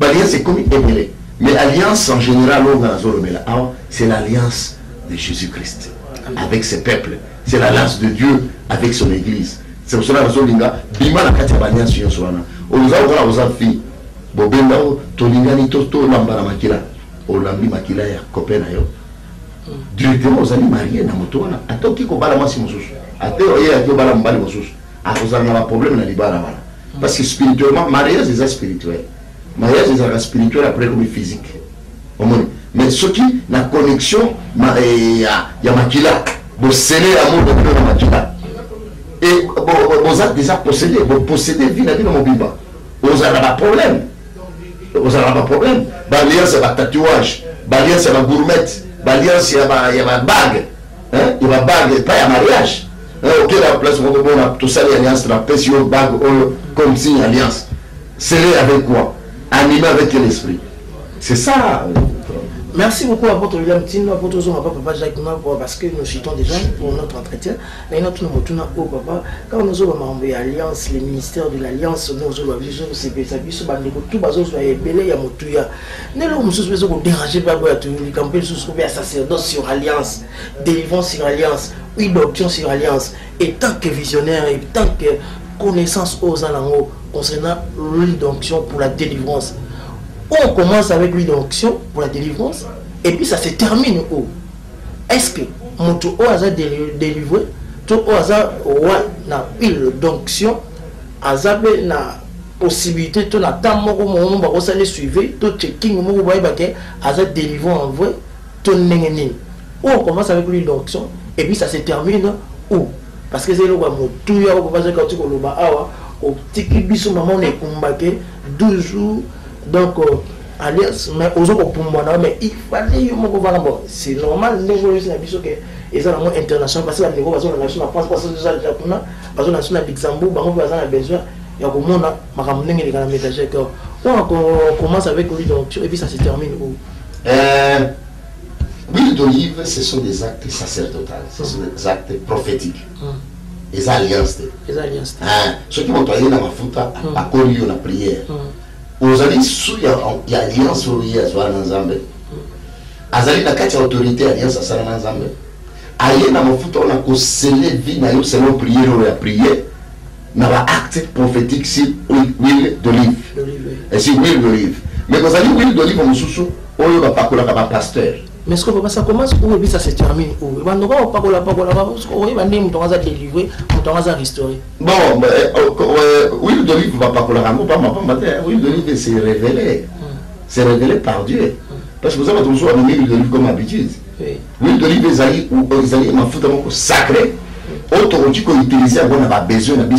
L: l'alliance est comme émêlée. Mais l'alliance en général, c'est l'alliance de Jésus-Christ avec ses peuples. C'est l'alliance de Dieu avec son église. C'est pour cela que nous avons dit, alliance filles. Bobenda tolingani toto lambara makila. Olambi makila ya kopena yo. Directement aux amis mariés na motona. Atoki ko bala masi mususu. Ateo ye atio bala mbali mususu. Akozanga na problème na libara bala. Parce que spirituellement mariage c'est spirituel. Mariage c'est spirituel après comme physique. Mais ce qui la connexion ya makila, bo sceller amour de makila. Et vous avez déjà possédé, vous possédez vie dans mon bimba. Vous avez un problème. Vous avez un problème. L'alliance, c'est un tatouage. L'alliance, c'est un gourmette. L'alliance, il y a une bague. Il y a une bague, pas un mariage. Ok, la place, on a tout ça, l'alliance, la paix, une bague, comme signe alliance. Scellé avec quoi? Animé avec l'esprit. C'est ça.
B: Merci beaucoup à votre William Tino, à votre papa Jacques Noir, parce que nous citons déjà pour notre entretien. Mais notre nom au papa, quand nous avons envoyé l'Alliance, les ministères de l'Alliance, nous avons vu sur ces pays, tout bazo soit belé ya motuya. Nous avons besoin de déranger par rapport à tout le campagne sous sacerdoce sur Alliance, délivrance sur Alliance, oui doctrine sur Alliance. Et tant que visionnaire et tant que connaissance aux alentours concernant l'onction pour la délivrance. On commence avec l'huile d'onction pour la délivrance et puis ça se termine où? Est-ce que mon tout au hasard délivré, tout au hasard na huile d'onction, hasard na possibilité tout na temps moko mon ba ko sale suivre tout checking moko ba ibake hasard délivré en vrai tout nengeni. On commence avec l'huile d'onction et puis ça se termine où? Parce que c'est le mo tout ya ko passer quand tu ko loba awa au tiki biso maman ne kumbake 12 jours. Donc, alliance, mais aux autres pour moi, mais il fallait que c'est normal, nous avons que les gens internationaux, parce que la négociation nationale, parce que les gens parce que la nation Luxembourg, parce qu'on a besoin, il y a comme on a métagé. On commence avec l'huile d'onction et puis ça se termine où?
L: L'huile d'olive, ce sont des actes sacerdotaux, ce sont des actes prophétiques. Les alliances.
B: Les alliances.
L: Ceux qui vont travailler dans ma fouta, à Coli, on a prière. Ozali sous il y a alliance sur Yezwa Nzambe. Azali na kati autorité alliance à Nzambe. Aye na mafuta on a ko sceller vie na yo selon prière ou la prière. Na ba acte prophétique si huile d'olive. Et si huile d'olive. Mais quand Azali huile d'olive on sous oyo ba pakola ka pasteur.
B: Mais ce que ça commence où et puis ça se termine où? On ne va pas parce qu'on va nous délivrer, on va restaurer.
L: Bon, huile d'olive va pas pour la ramener, pas huile d'olive c'est révélé. C'est révélé par Dieu. Parce que vous avez toujours amené l'huile d'olive comme habitude. L'huile d'olive ils allaient ma foutre sacré. Autorité qu'on utilise on a besoin de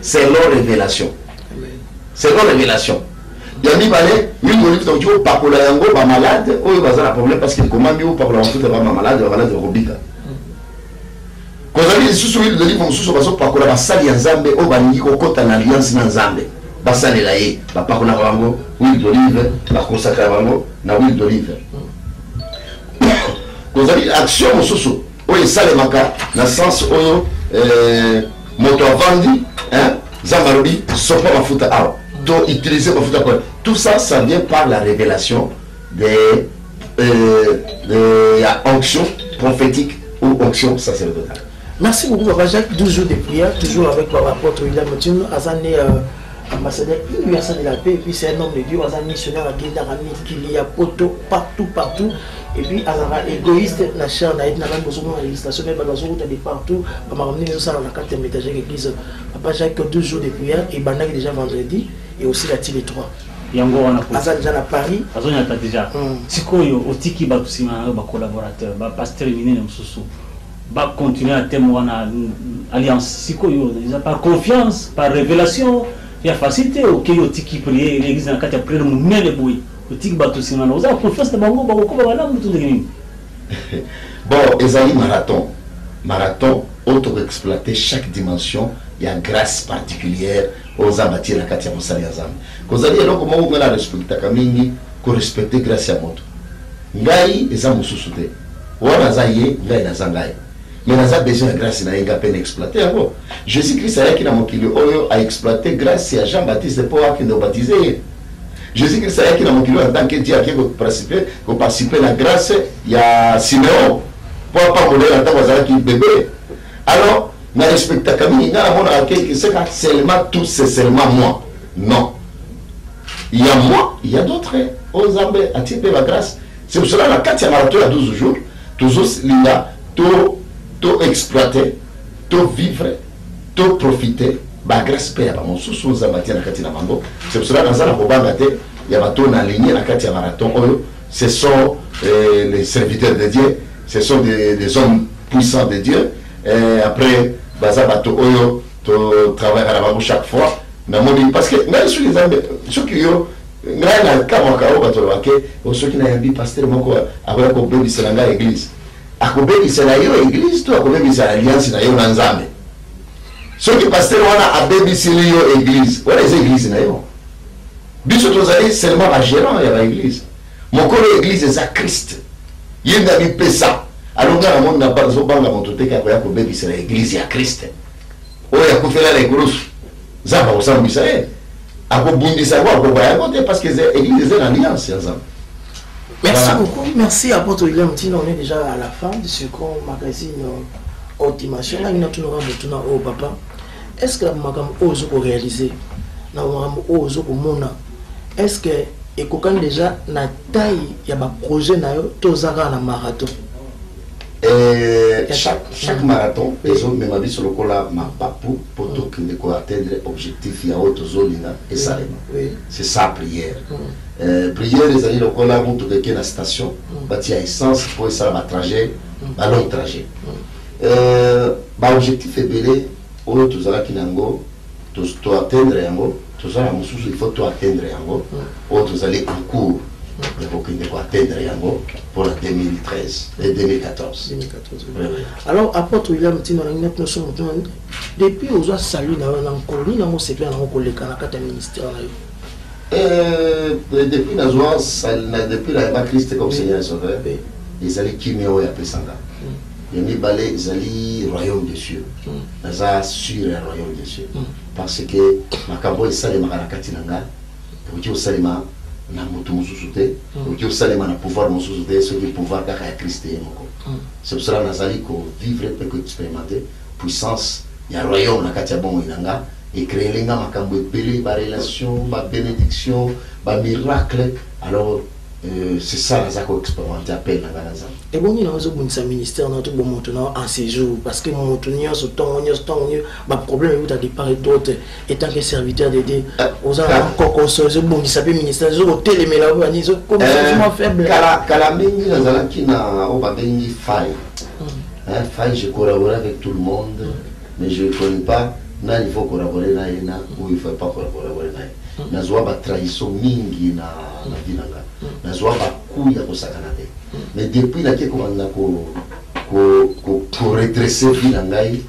L: c'est leur révélation. C'est leur révélation.
T: ya mibale huile d'olive tokoki kopakola yango bamalade oyo baza na problème parce que ekomami opakola mafuta bamalade bakobika kozali lisusu huile d'olive mosusu bazopakola basali ya nzambe oyo balingi kokɔta na alliance na nzambe basalela ye bapakolaka bango huile d'olive bakosaka bango na huile d'olive kozali action mosusu oyo esalemaka na sens oyo moto avandi nzambe alobi sopa mafuta awa to utiliser mafuta kwa tout ça ça vient par la révélation des la onction prophétique ou onction sacerdotale.
B: Merci beaucoup Papa Jacques, 12 jours de prière, toujours avec Papa Apôtre William Moutino, Azané ambassadeur universel de la paix, et puis c'est un homme de Dieu, Azané missionnaire à Guindarami, qu'il y a poto partout, et puis Azara égoïste, la chair n'a pas besoin de législation, mais besoin de partout, on m'a ramené ça dans la carte métagère église. Papa Jacques, 12 jours de prière, et Banak déjà vendredi, et aussi la tile 3.
U: yango wana
B: aza déjà na Paris
U: azonyata déjà sikoyo otiki bato nsima na yo bacollaborateur bapaster minene mosusu bacontinue à thème wana alliance sikoyo eza par confiance par révélation ya facilité okei otiki prier l'église na kati ya priere monene boye otiki bato nsima na oza confiance na bango bakokoba balamu to ndenge nini
T: bon ezali marathon auto-exploiter chaque dimension il y a grâce particulière aux amatières la katia mosali azam kozali eloko moko ngala respectaka mingi ko respecter grâce ya moto ngai eza mosusu te wana za ye ngai naza ngai mais naza besoin de grâce na yenga peine exploiter yango Jésus Christ ayaki na mokili oyo a exploiter grâce ya Jean Baptiste pour akende baptiser ye Jésus Christ ayaki na mokili en tant que Dieu qui participer la grâce ya Siméon pour pas mourir en tant que bébé alors na respecta kami na mona que c'est seulement tout c'est seulement moi non il y a moi il y a d'autres aux ambe à type la grâce c'est pour cela la 4e marathon à 12 jours toujours il y a tout exploiter tout vivre tout profiter ba grâce paix ba mon sous aux amatières na katina mango c'est pour cela dans ça la kobanga te il y a bateau na ligne la 4e marathon ce sont les serviteurs de Dieu ce sont des hommes puissants de Dieu et après baza bato oyo to travaille à la banque chaque fois na moni parce que ngai sur les ambe ceux qui yo ngai na kama ka o bato bake o ceux qui na yambi pasteur moko akoya ko bebi selanga église akobebi sela yo église to akobebi sela alliance na yo na nzambe ceux qui pasteur wana abebi sela yo église wala les églises na yo biso tozali seulement la gérant ya ba église mokolo église za Christ yenga bi pesa alors nga monde na bazo banga moto te ka ko bebisa la église ya Christ oya ko fela la église za ba osambisa ako bundisa ko ba ya parce que l'église est en alliance ensemble.
B: Merci beaucoup, merci Apôtre William Moutino, on est déjà à la fin de ce qu'on magazine Ultimation là il a tout au papa. Est-ce que la magam ose ko réaliser na magam ose ko mona est-ce que et qu'on déjà na taille ya ba projet na yo tozaka na marathon
T: chaque marathon les hommes même sur le cola ma papu pour tout que de atteindre objectif ya auto zolina et ça c'est ça prière prière les amis le cola vont tout de la station bâti à essence pour ça ma trajet un long trajet ba objectif est belé au tout ça qui nango tout atteindre yango tout ça il faut tout atteindre yango autres aller en cours de quoi atteindre yango pour la 2013 et 2014.
B: Alors apôtre William Moutino nous sommes depuis aux salut na colonie na mo secret na ko le kana kata ministère na yo
T: depuis na joie depuis la Christ comme Seigneur sauveur ils allaient kimio ya pesanga yemi balé ils allaient royaume des cieux naza sur le royaume des cieux parce que makambo isale makana katinanga pour que salima na moto mosusu te oki osalema na pouvoir mosusu te soki pouvoir kaka ya Christ ye moko c'est pour cela nazali ko vivre pe ko expérimenter puissance ya royaume na kati ya bongo inanga et créer lenga makambo ebele ba relation ba bénédiction ba miracle alors c'est ça nazali ko expérimenter appel na ngana
B: et bon il a besoin de ministère na tout bon maintenant en séjour parce que mon tenir ce temps ba problème où tu as départ d'autres étant que serviteur de Dieu aux encore conseiller bon il s'appelle ministère zo hôtel mais là ni zo comme ça faible
T: kala mingi nazala kina o ba bengi faille faille je collabore avec tout le monde mais je ne connais pas
L: na il faut collaborer na ina ou il faut pas collaborer na nazwa ba trahison mingi na vinanga nazwa ba kuya ko sakana te mais depuis la ke ko na ko redresser vinangai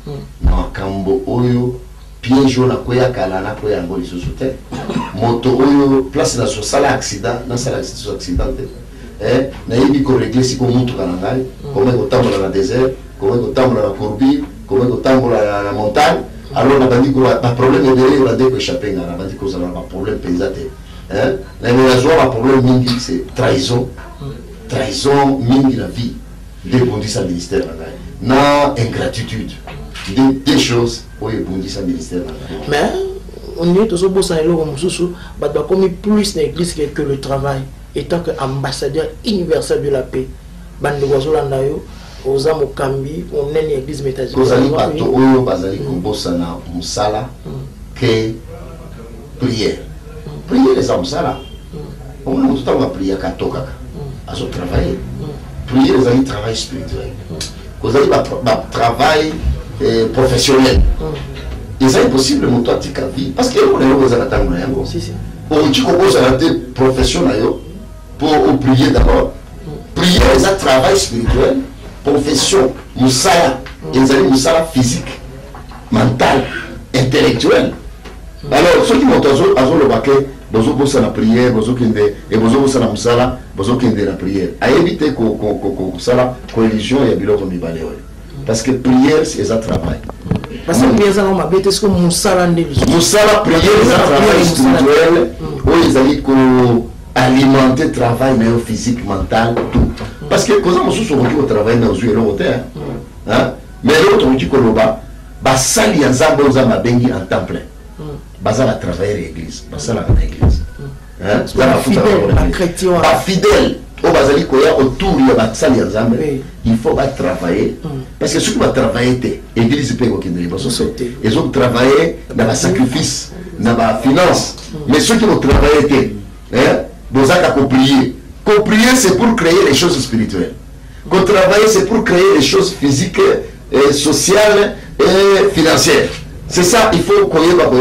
L: na kambo oyo piège na koya kala na koya ngoli susute moto oyo place na so sala accident na sala accident na yebi ko régler si ko mutu kana ngai comment ko tambola na désert comment ko tambola na courbure comment ko tambola na montagne alors na bandi ko ba problème de on a dé ko échapper na bandi ko ça ba problème pesate na mais la problème mingi c'est trahison mingi la vie des bondissants ministère na ingratitude des choses où les bondissants ministère
B: mais on est tous au bout ça et l'eau bah doit comme plus l'église que le travail étant que ambassadeur universel de la paix bande oiseau là nayo aux âmes au cambi on est une église métagée
L: aux amis bateau oyo bazali kombosa na musala que prière les âmes sala on a tout temps prier katoka à ce travail prier les amis travail spirituel aux amis travail professionnel et c'est impossible mon toi tika vie parce que on est aux attaques yango on dit qu'on pose à la profession pour prier d'abord prier les un travail spirituel profession musala les amis musala physique mental intellectuel alors ceux qui montent à le baquet bozo bossa na prière bozo kende et bozo bossa na musala bozo kende na prière à éviter ko sala religion ya biloko mibale parce que prière c'est un travail
B: parce que prière ça on m'a bête est-ce que musala
L: prière c'est un travail spirituel où ils allaient ko alimenter travail mais physique mental tout parce que quand on se retrouve au travail dans une autre hein mais l'autre on dit que loba ba sali nzambe ozama bengi en temps plein bazala travailler l'église bazala na église hein ba fidèle au bazali koya autour ya ba sali nzambe il faut ba travailler parce que ceux qui va travailler l'église peut kokindeli baso ils ont travailler dans ba sacrifice dans ba finance mais ceux qui vont travailler hein bozaka ko prier c'est pour créer les choses spirituelles ko travailler c'est pour créer les choses physiques sociales et financières. C'est ça, il faut qu'on y ait
B: bravo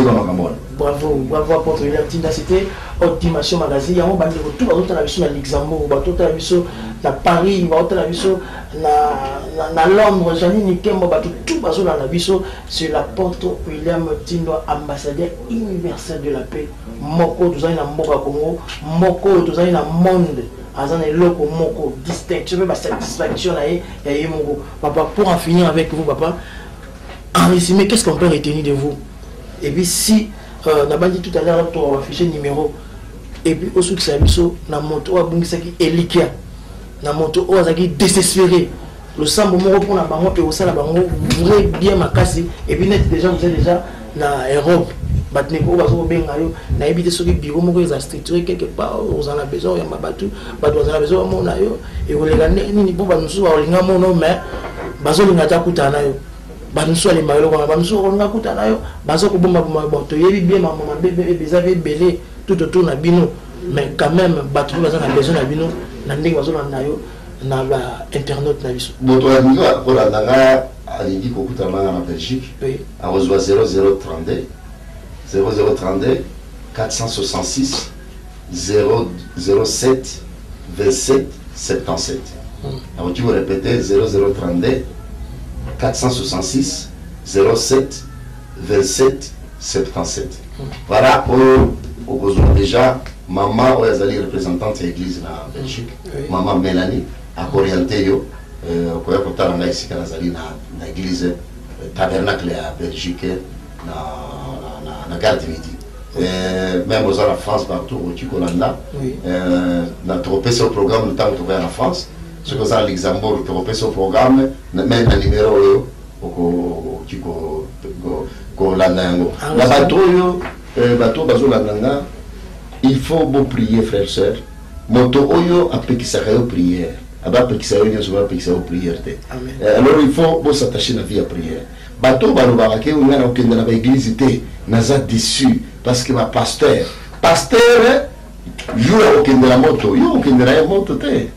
B: apôtre William, c'était Optimation Magazine. Il y a un bande de tout le temps à Luxembourg, tout à Paris, tout à Londres, Janine Nikembo, tout sur l'apôtre William Tindo, ambassadeur universel de la paix. Moko, tout ça, il y a Mboka Congo, Moko, tout ça, il y a monde. Azan est loco, Moko, distinction, ma satisfaction, et papa, pour en finir avec vous, papa, en résumé, qu'est-ce qu'on peut retenir de vous? Et puis si on a dit tout à l'heure, on va afficher numéro. Et puis au succès, on a monté au Bungisaki Elikia, on a monté au Azaki désespéré. Le sang pour la banque et au sein de la banque, vous voulez bien ma casse. Et puis déjà, vous êtes déjà dans Europe. Batneko bazo bengayo na ebité soki bureau moko za structuré quelque part aux en a besoin ya mabatu bato aux en a besoin mona yo et vous les gagner ni bo banusu ba linga mono mais bazo linga ta kutana yo banusu ali mayelo kwa banusu linga kutana yo bazo ko bomba bato yebi bien maman bébé bezavé belé tout autour na bino mais quand même bato bazo na besoin na bino na ndenge bazo na yo na ba internet na biso
L: boto ya mingo ko la ndanga ali ko kutana na Belgique a reçoit 0032 0032 466 007 27 77. Alors tu veux répéter 0032 466 07 27 77. Voilà au besoin déjà maman ou les représentante de l'église na Belgique. Maman Mélanie a orienté yo ko yakota na ici kana zali na église tabernacle à Belgique na garde midi. Même aux en France partout au Ticolanda na tropé sur programme le temps de en France ce que ça Luxembourg tropé sur programme même un numéro au Tico Colanda la bateau bazo la il faut bon prier frères sœurs moto oyo après qui ça prière après qui ça réunion souvent après qui ça prière alors il faut bon s'attacher à la vie à prière bateau balobaka ke on a okende na église té naza déçu parce que ma pasteur yo okende la moto yo okende la moto té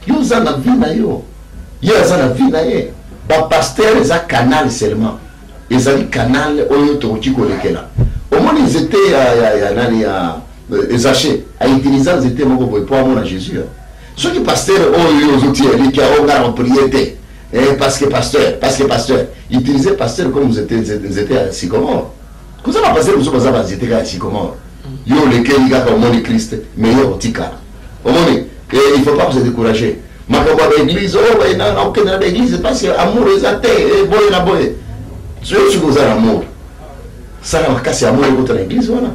L: yo za na vie na yo za na vie na ye ba pasteur za canal seulement ezali canal oyo tokoki kolekela omoni nzete ya nani ya Zaché a utilisé nzete moko boye po amona Jésus soki pasteur oyo ozotia eliki aonga na prière parce que pasteur utilisez pasteur comme vous étiez à Sycomore comme ça va passer vous avez à nzete à Sycomore yo lekeli kaka omoni Christ meilleur otika omoni il faut pas se décourager makambo ya église na okende na église parce que amour ezate boye na boye soki oza na amour sala makasi amour ekota na église wana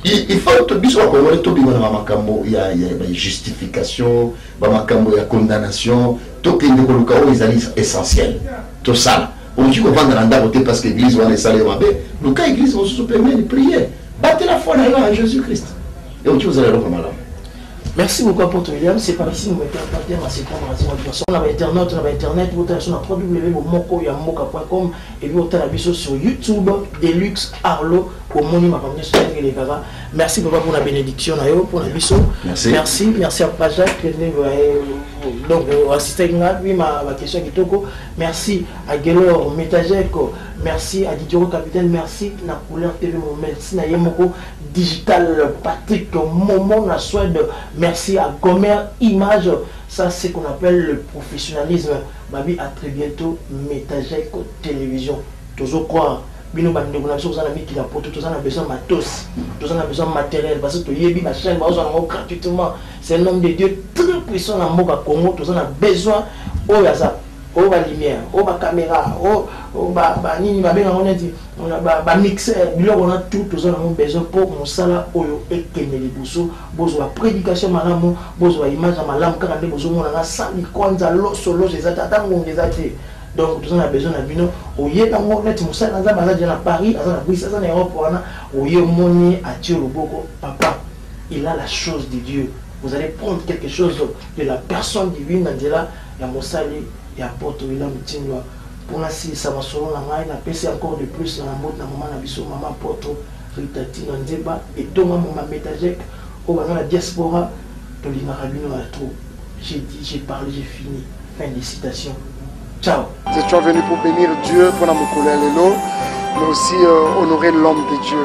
L: il faut que biso bakongole tobima na makambo ya justification bamakambo ya condamnation tokende koluka oyo ezali essentiel tosala okoki kovanda na ndako te parce que église wana esala yo mabe luka église mosusu pemene de prier batela foi na yo en Jésus Christ et okoki kozala eloko malamu.
B: Merci beaucoup apôtre William. C'est par ici que nous mettons en partie à ces conversations. On a internet, vous êtes sur www.mokoyamboka.com et puis on a sur YouTube, Deluxe, Arlo, au Moni Merci pour la bénédiction, pour la biso. Merci à Pajak, donc assisté ma question qui toko. Merci à Gelor, Metajeko, merci à Didier Capitaine, merci à Couleur TV, merci à Yemoko Digital, Patrick, Momon, la Suède, merci à Gomer Image, ça c'est ce qu'on appelle le professionnalisme. Babi, à très bientôt, Metajeko Télévision. Toujours croire. Bino bande kuna biso kozana miki la poto tozana besoin matos tozana besoin matériel parce que toyebi ba chaîne ba ozana gratuitement c'est un homme de Dieu très puissant na mboka Congo tozana besoin o yaza o ba lumière o ba caméra o ba nini ba benga oneti ba mixeur biloko na tout tozana besoin pour mosala oyo ekende libuso bozo ba prédication malamu bozo ba image malamu kaka nde bozo mona na sali kwanza loso loso ezata tango ngezate. Donc, nous avons besoin de bino. Oye na ngoleti musala nza baza na Paris, aza na Bruxelles, aza na Europe wana. Oye moni atio loboko papa. Il a la chose de Dieu. Vous allez prendre quelque chose de la personne divine Angela ya Mosali ya Porto William Tindwa. Pour nasi ça va solo na ngai na pesi encore de plus na mot na maman na biso maman Porto Rita Tino Nzeba et Thomas maman Metajek au bana la diaspora to lina rabino à tout. J'ai dit, j'ai parlé, j'ai fini. Fin des citations. Ciao.
C: Je suis venu pour bénir Dieu, pour Lelo, mais aussi honorer l'homme de Dieu.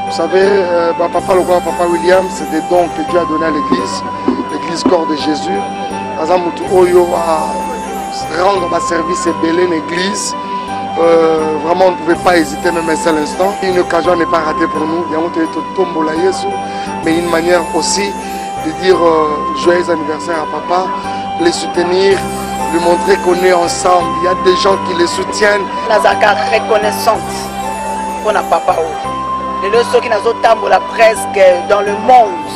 C: Vous savez, papa William, c'est des dons que Dieu a donnés à l'église corps de Jésus. Azamutu Oyo a rendre ma service et belé l'église. Vraiment, on ne pouvait pas hésiter même un seul instant. Une occasion n'est pas ratée pour nous. Mais une manière aussi de dire joyeux anniversaire à papa, les soutenir, lui montrer qu'on est ensemble. Il y a des gens qui les soutiennent.
V: Nazaka reconnaissante pour na papa. Les leçons qui nous ont presque dans le monde.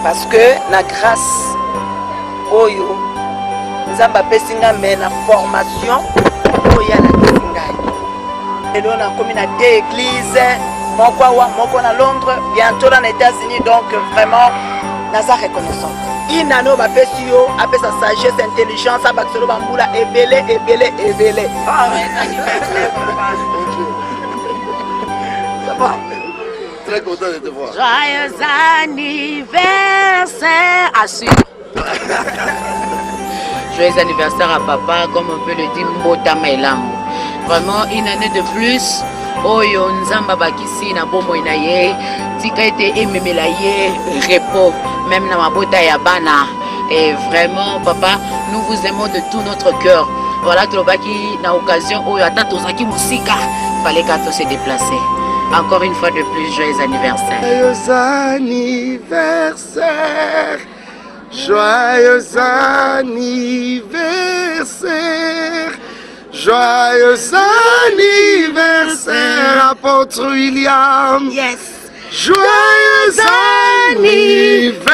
V: Parce que la grâce, Oyo, nous avons fait la formation. Et là, on a communauté église, mon à Londres, bientôt dans les États-Unis, donc vraiment, Naza reconnaissante. Inano va faire si yo, avec sa sagesse, intelligence, avec ce bamboula, ébélé.
T: Ça va? Très content de te voir.
W: Joyeux anniversaire à Sud. Joyeux anniversaire à papa, comme on peut le dire, Mbota Mailam. Vraiment une année de plus. Oyo nzamba bakisi na bomo inaye tika ete ememela ye repos même na mabota ya bana. Et vraiment papa, nous vous aimons de tout notre cœur. Voilà que l'obaki na occasion oyo ata tozaki musika fallait qu'à se déplacer. Encore une fois de plus, joyeux anniversaire.
C: Joyeux anniversaire. Joyeux anniversaire. Joyeux anniversaire, apôtre William.
W: Yes.
C: Joyeux anniversaire.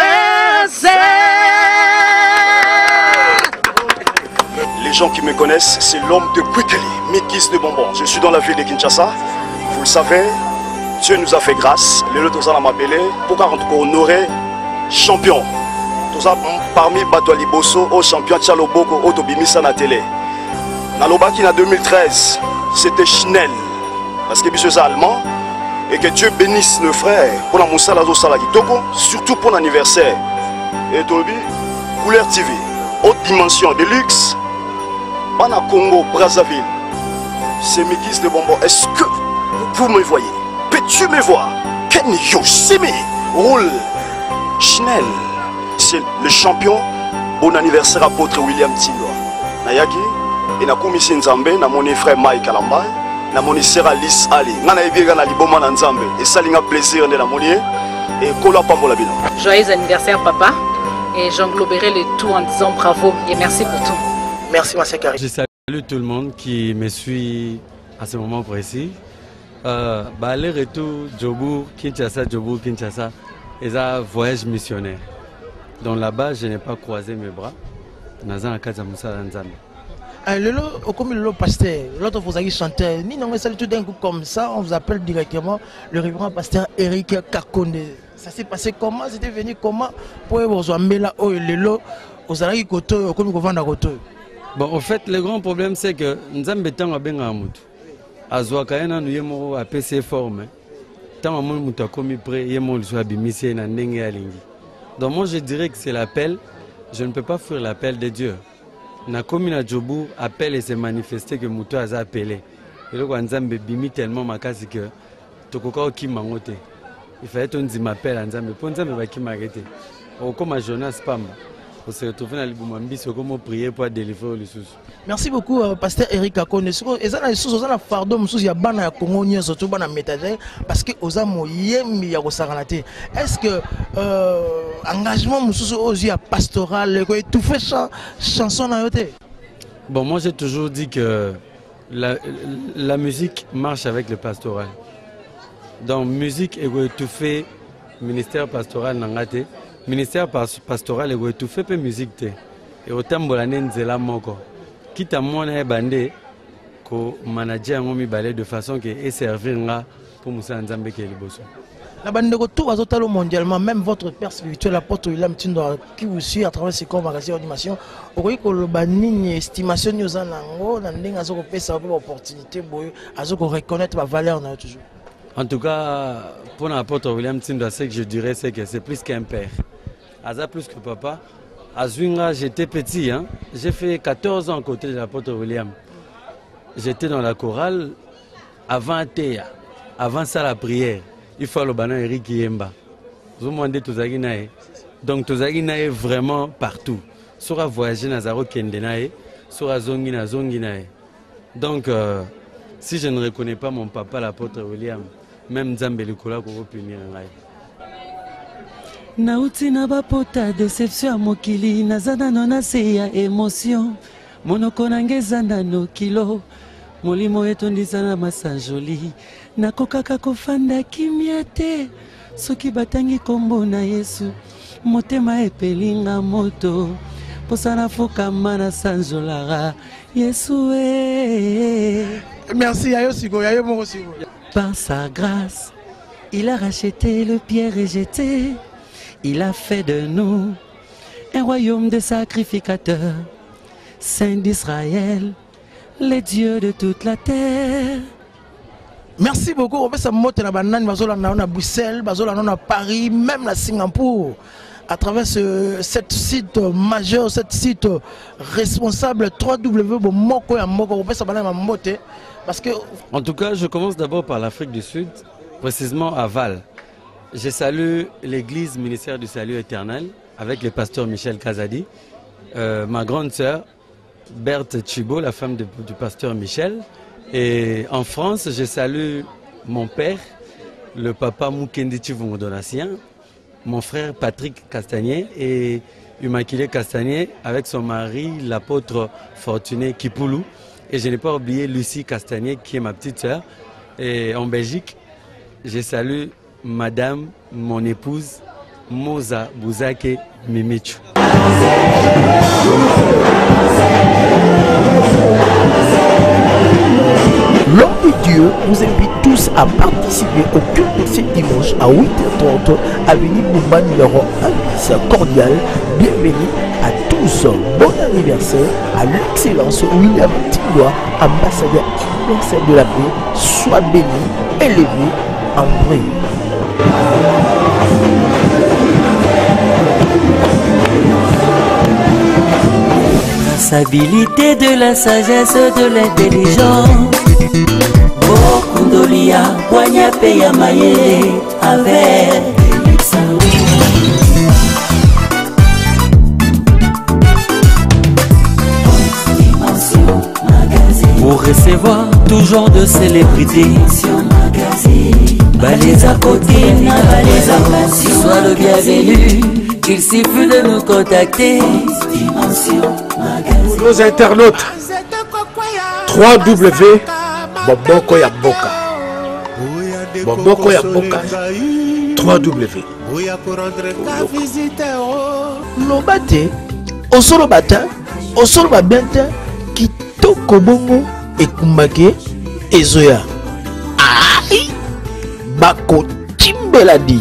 X: Les gens qui me connaissent, c'est l'homme de Kwikeli, Mikis de Bonbon. Je suis dans la ville de Kinshasa. Vous le savez, Dieu nous a fait grâce. Les deux à la Mabélé, pour honorer champion. Tout ça parmi Batouali Bosso, au champion Tchaloboko, au Tobimisa na télé. Nalobaki en 2013, c'était Schnell, parce que c'est allemand, et que Dieu bénisse nos frères pour la Moussa Lazo Salakitoko, surtout pour l'anniversaire. Et Tobi, Couleur TV, haute dimension de luxe, Bana Congo, Brazzaville. c'est Mikis de Bonbon. Est-ce que vous me voyez? Peux-tu me voir? Ken Yoshimi roule Chanel. C'est le champion. Bon anniversaire apôtre William Tindwa. Nayaki et na komisi Nzambe na mon frère Mike Kalamba na mon sœur Alice Ali. Ngana ebiga na liboma na Nzambe et ça linga plaisir de la monier et kola pambola bino.
W: Joyeux anniversaire papa et j'engloberai le tout en disant bravo et merci pour tout.
B: Merci Monsieur Carré.
D: Je salue tout le monde qui me suit à ce moment précis. Aller-retour Djobour, Kinshasa, et un voyage missionnaire. Donc là-bas, je n'ai pas croisé mes bras.
B: Comme le pasteur, l'autre vous avez chanté, ni non mais tout d'un coup comme ça, on vous appelle directement le révérend pasteur Eric Kakonde. Ça s'est passé comment? C'était venu comment pour vous amener là où le lot, vous allez côté comme vous vendez à côté.
D: Bon, en fait, le grand problème c'est que nous avons besoin de bien amout. Azwakaena nous yemo a PC forme. Tant mon muta komi près yemo le soit bimissé na ndenge alingi. Donc moi je dirais que c'est l'appel. Je ne peux pas fuir l'appel de Dieu. Na komi na Djobour appelle et se manifester que muto a appelé. Et le Nzambe bimi tellement makasi que tokoka okimangote. Il fallait qu'on dise m'appelle Nzambe pour Nzambe va kimarete. Au comme Jonas Pamba. On se retrouve dans le Boumambi, c'est comment prier pour délivrer les sous.
B: Merci beaucoup, pasteur Eric Kakonde. Et ça, les fardeau, il y a bana Congo, surtout bana métager, parce que aux âmes yem ya gosaranate. Est-ce que engagement aussi à pastoral, tout fait chanson à côté?
D: Bon, moi j'ai toujours dit que la musique marche avec le pastoral. Donc musique et tout fait ministère pastoral n'angate. Ministère pastoral est tout fait pour musique et autant bolane nzela moko quitte à moi na bandé ko manager ngomi balé de façon que et servir nga pour Moussa Nzambe ke liboso
B: la bande de tout azotalo mondialement même votre père spirituel l'apôtre William Tindwa qui vous suit à travers ses cours magazine animation okoki ko lobanini estimation nyoza nango na ndenge azoko pesa ko opportunité boyo azoko reconnaître ma valeur na toujours.
D: En tout cas pour l'apôtre William Tindwa ce que je dirais c'est que c'est plus qu'un père. Aza plus que papa. À Zwinga, j'étais petit. Hein? J'ai fait 14 ans à côté de l'apôtre William. J'étais dans la chorale avant Théa, avant ça la prière. Il faut le banan Eric Yemba. Donc, Tozagina est vraiment partout. Sora voyager Nazaro Kendenae, Sora Zongina Zonginae. Donc, si je ne reconnais pas mon papa, l'apôtre William, même Zambelikola pour punir un rail.
J: Nauti na bapota déception à mokili nazana nona seya émotion monoko nangeza no kilo molimo etondisa na masajoli nakokaka kofanda kimia te soki batangi kombo na Yesu motema epelinga moto posana fokama na sanjolara Yesu
B: merci ayo siko yayo moko siko.
J: Par sa grâce il a racheté le pierre rejeté. Il a fait de nous un royaume de sacrificateurs, saints d'Israël, les dieux de toute la terre.
B: Merci beaucoup. On fait ça monter la banane, à Bruxelles, à Paris, même à Singapour. À travers cette site majeur, cette site responsable, www.moko ya moko. On fait ça monter parce que.
D: En tout cas, je commence d'abord par l'Afrique du Sud, précisément à Val. Je salue l'église ministère du salut éternel avec le pasteur Michel Kazadi, ma grande sœur Berthe Chibo, la femme du pasteur Michel. Et en France, je salue mon père, le papa Mukendi Chivongodonatien, mon frère Patrick Castagnier et Immaculée Castagnier avec son mari, l'apôtre Fortuné Kipoulou. Et je n'ai pas oublié Lucie Castagnier qui est ma petite sœur. Et en Belgique, je salue Madame, mon épouse, Moza Bouzake Mimichu.
B: L'homme de Dieu vous invite tous à participer au culte de ce dimanche à 8h30, avenue Boumba numéro 1, cordial. Bienvenue à tous. Bon anniversaire à l'excellence William Tindwa, ambassadeur universel de la paix. Sois béni, élevé, André.
J: Traçabilité de la sagesse, de l'intelligence. Bokundolia Wanya Peya Mayele avec pour recevoir toujours de célébrités. Balais à côté, balais à passion. Sois le bienvenu, il suffit de nous contacter.
A: Pour nos internautes, www.bobokoyamboka. Bobokoyamboka. 3W.
B: Lobate, osolo bata, osolo babente, kitoko bongo ekumbake ezoya. Ai, bako timbeladi.